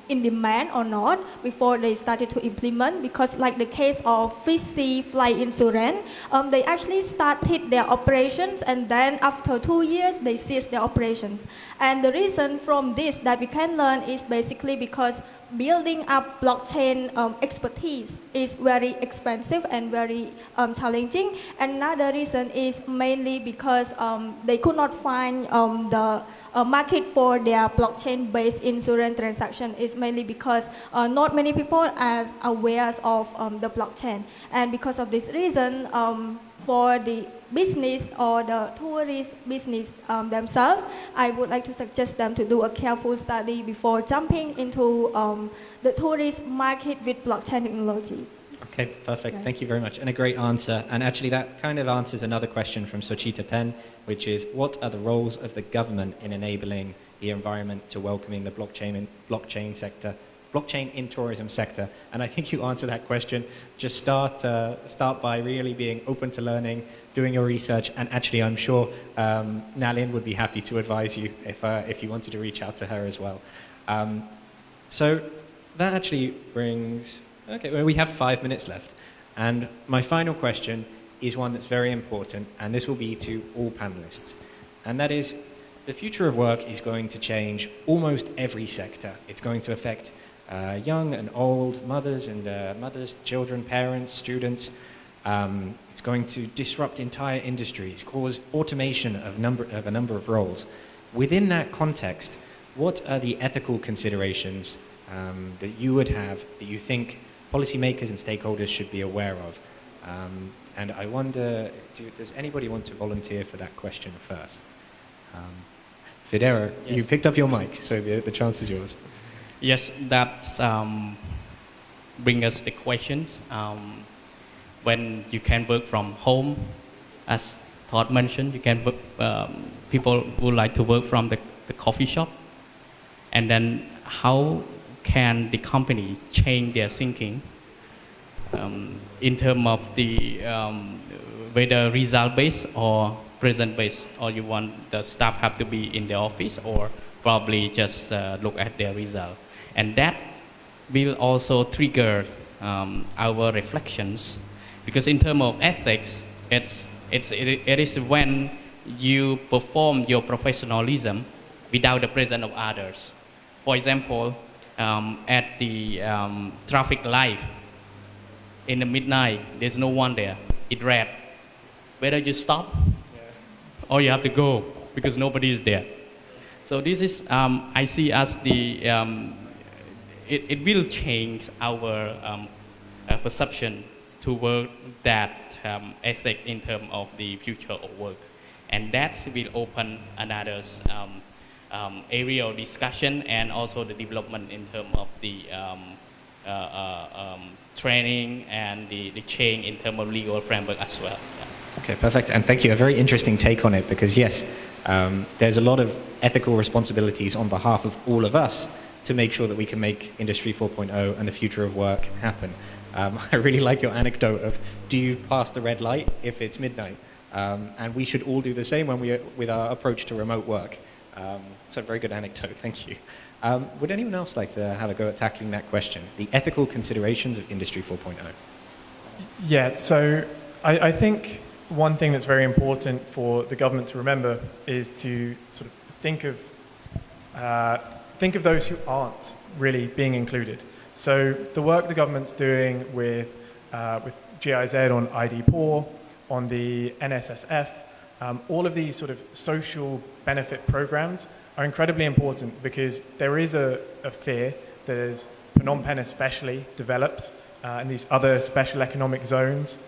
in demand or not before they started to implement. Because like the case of Fiji flight insurance, they actually started their operations, and then after 2 years they ceased their operations. And the reason from this that we can learn is basically because building up blockchain expertise is very expensive and very challenging. Another reason is mainly because they could not find the market for their blockchain-based insurance transaction. Is mainly because not many people are aware of the blockchain. And because of this reason, for the business or the tourist business themselves, I would like to suggest them to do a careful study before jumping into the tourist market with blockchain technology. Okay, perfect. Yes. Thank you very much. And a great answer. And actually that kind of answers another question from Sochita Pen, which is what are the roles of the government in enabling the environment to welcoming the blockchain sector, blockchain in tourism sector? And I think you answer that question. Just start by really being open to learning, doing your research, and actually I'm sure Nalin would be happy to advise you if you wanted to reach out to her as well. So that actually brings, okay, well, we have 5 minutes left. And my final question is one that's very important, and this will be to all panelists. And that is, the future of work is going to change almost every sector. It's going to affect young and old, mothers, children, parents, students. It's going to disrupt entire industries, cause automation of a number of roles. Within that context, what are the ethical considerations that you would have, that you think policymakers and stakeholders should be aware of? And I wonder, does anybody want to volunteer for that question first? Fidera, yes. You picked up your mic, so the chance is yours. Yes, that's bring us the questions. When you can work from home, as Todd mentioned, you can work, people would like to work from the coffee shop. And then how can the company change their thinking in terms of the whether result-based or present-based, or you want the staff have to be in the office or probably just look at their result. And that will also trigger our reflections, because in terms of ethics, it is when you perform your professionalism without the presence of others. For example, at the traffic light in the midnight, there's no one there, it's red. Whether you stop or you have to go because nobody is there. So this is, I see as the, it will change our perception toward that ethic in terms of the future of work. And that will open another area of discussion, and also the development in terms of the training and the change in terms of legal framework as well. Yeah. Okay, perfect. And thank you. A very interesting take on it, because yes, there's a lot of ethical responsibilities on behalf of all of us to make sure that we can make Industry 4.0 and the future of work happen. I really like your anecdote of, do you pass the red light if it's midnight? And we should all do the same with our approach to remote work. So a very good anecdote, thank you. Would anyone else like to have a go at tackling that question? The ethical considerations of Industry 4.0. Yeah, so I think one thing that's very important for the government to remember is to sort of think of those who aren't really being included. So the work the government's doing with GIZ on ID Poor, on the NSSF, all of these sort of social benefit programs are incredibly important, because there is a fear that as Phnom Penh especially develops and these other special economic zones,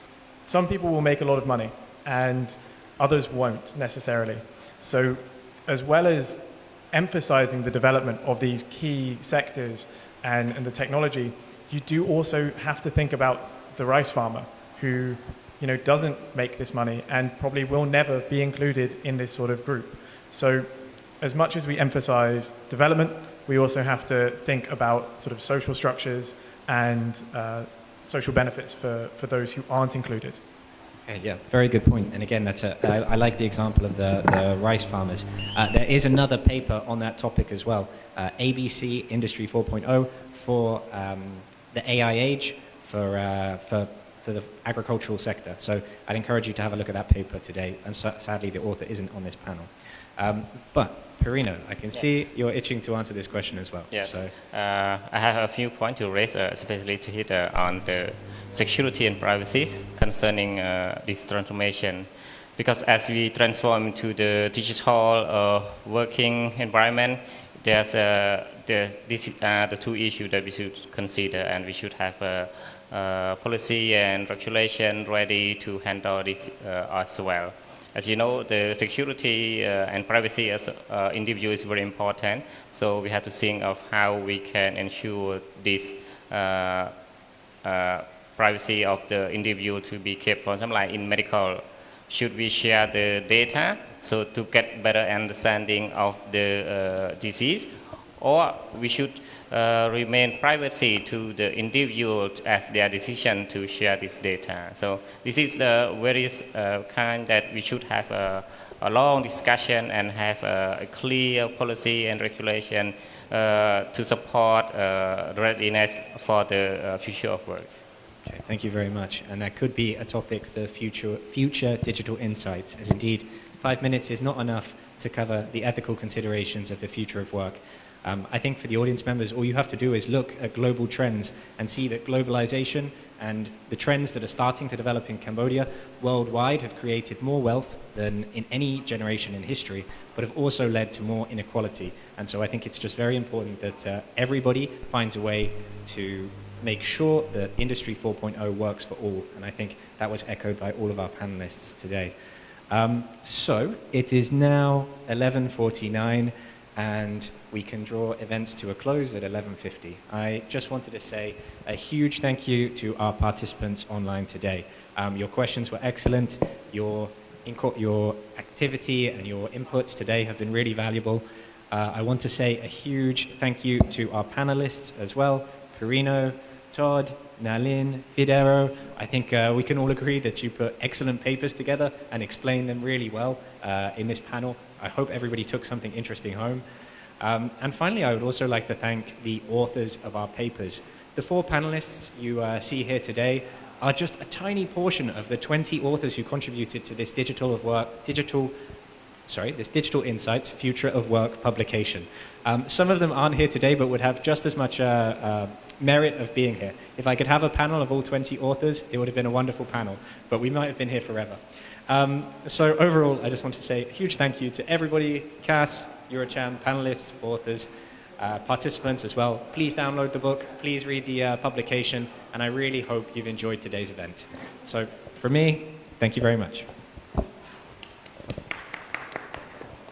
some people will make a lot of money and others won't necessarily. So as well as emphasizing the development of these key sectors and the technology, you do also have to think about the rice farmer who doesn't make this money and probably will never be included in this sort of group. So as much as we emphasize development, we also have to think about sort of social structures and social benefits for those who aren't included. Okay, yeah, very good point. And again, I like the example of the rice farmers. There is another paper on that topic as well, ABC Industry 4.0 for the AI age for the agricultural sector. So I'd encourage you to have a look at that paper today. And sadly, the author isn't on this panel. But Perino, I can see you're itching to answer this question as well. Yes, so. I have a few points to raise, especially to hit on the security and privacy concerning this transformation. Because as we transform to the digital working environment, there's these are the two issues that we should consider, and we should have a policy and regulation ready to handle this as well. As you know, the security and privacy as individual is very important, so we have to think of how we can ensure this privacy of the individual to be kept. For example, like in medical, should we share the data so to get better understanding of the disease, or we should remain privacy to the individual as their decision to share this data. So this is the various kind that we should have a long discussion and have a clear policy and regulation to support readiness for the future of work. Okay, thank you very much. And that could be a topic for future digital insights, as indeed 5 minutes is not enough to cover the ethical considerations of the future of work. I think for the audience members, all you have to do is look at global trends and see that globalization and the trends that are starting to develop in Cambodia worldwide have created more wealth than in any generation in history, but have also led to more inequality. And so I think it's just very important that everybody finds a way to make sure that Industry 4.0 works for all. And I think that was echoed by all of our panelists today. So it is now 11:49. And we can draw events to a close at 11:50. I just wanted to say a huge thank you to our participants online today. Your questions were excellent. Your activity and your inputs today have been really valuable. I want to say a huge thank you to our panelists as well, Perino, Todd, Nalin, Fidero. I think we can all agree that you put excellent papers together and explained them really well in this panel. I hope everybody took something interesting home. And finally, I would also like to thank the authors of our papers. The 4 panelists you see here today are just a tiny portion of the 20 authors who contributed to this Digital Insights Future of Work publication. Some of them aren't here today, but would have just as much merit of being here. If I could have a panel of all 20 authors, it would have been a wonderful panel, but we might have been here forever. So overall, I just want to say a huge thank you to everybody, KAS, EuroCham, panelists, authors, participants as well. Please download the book, please read the publication, and I really hope you've enjoyed today's event. So for me, thank you very much.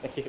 Thank you.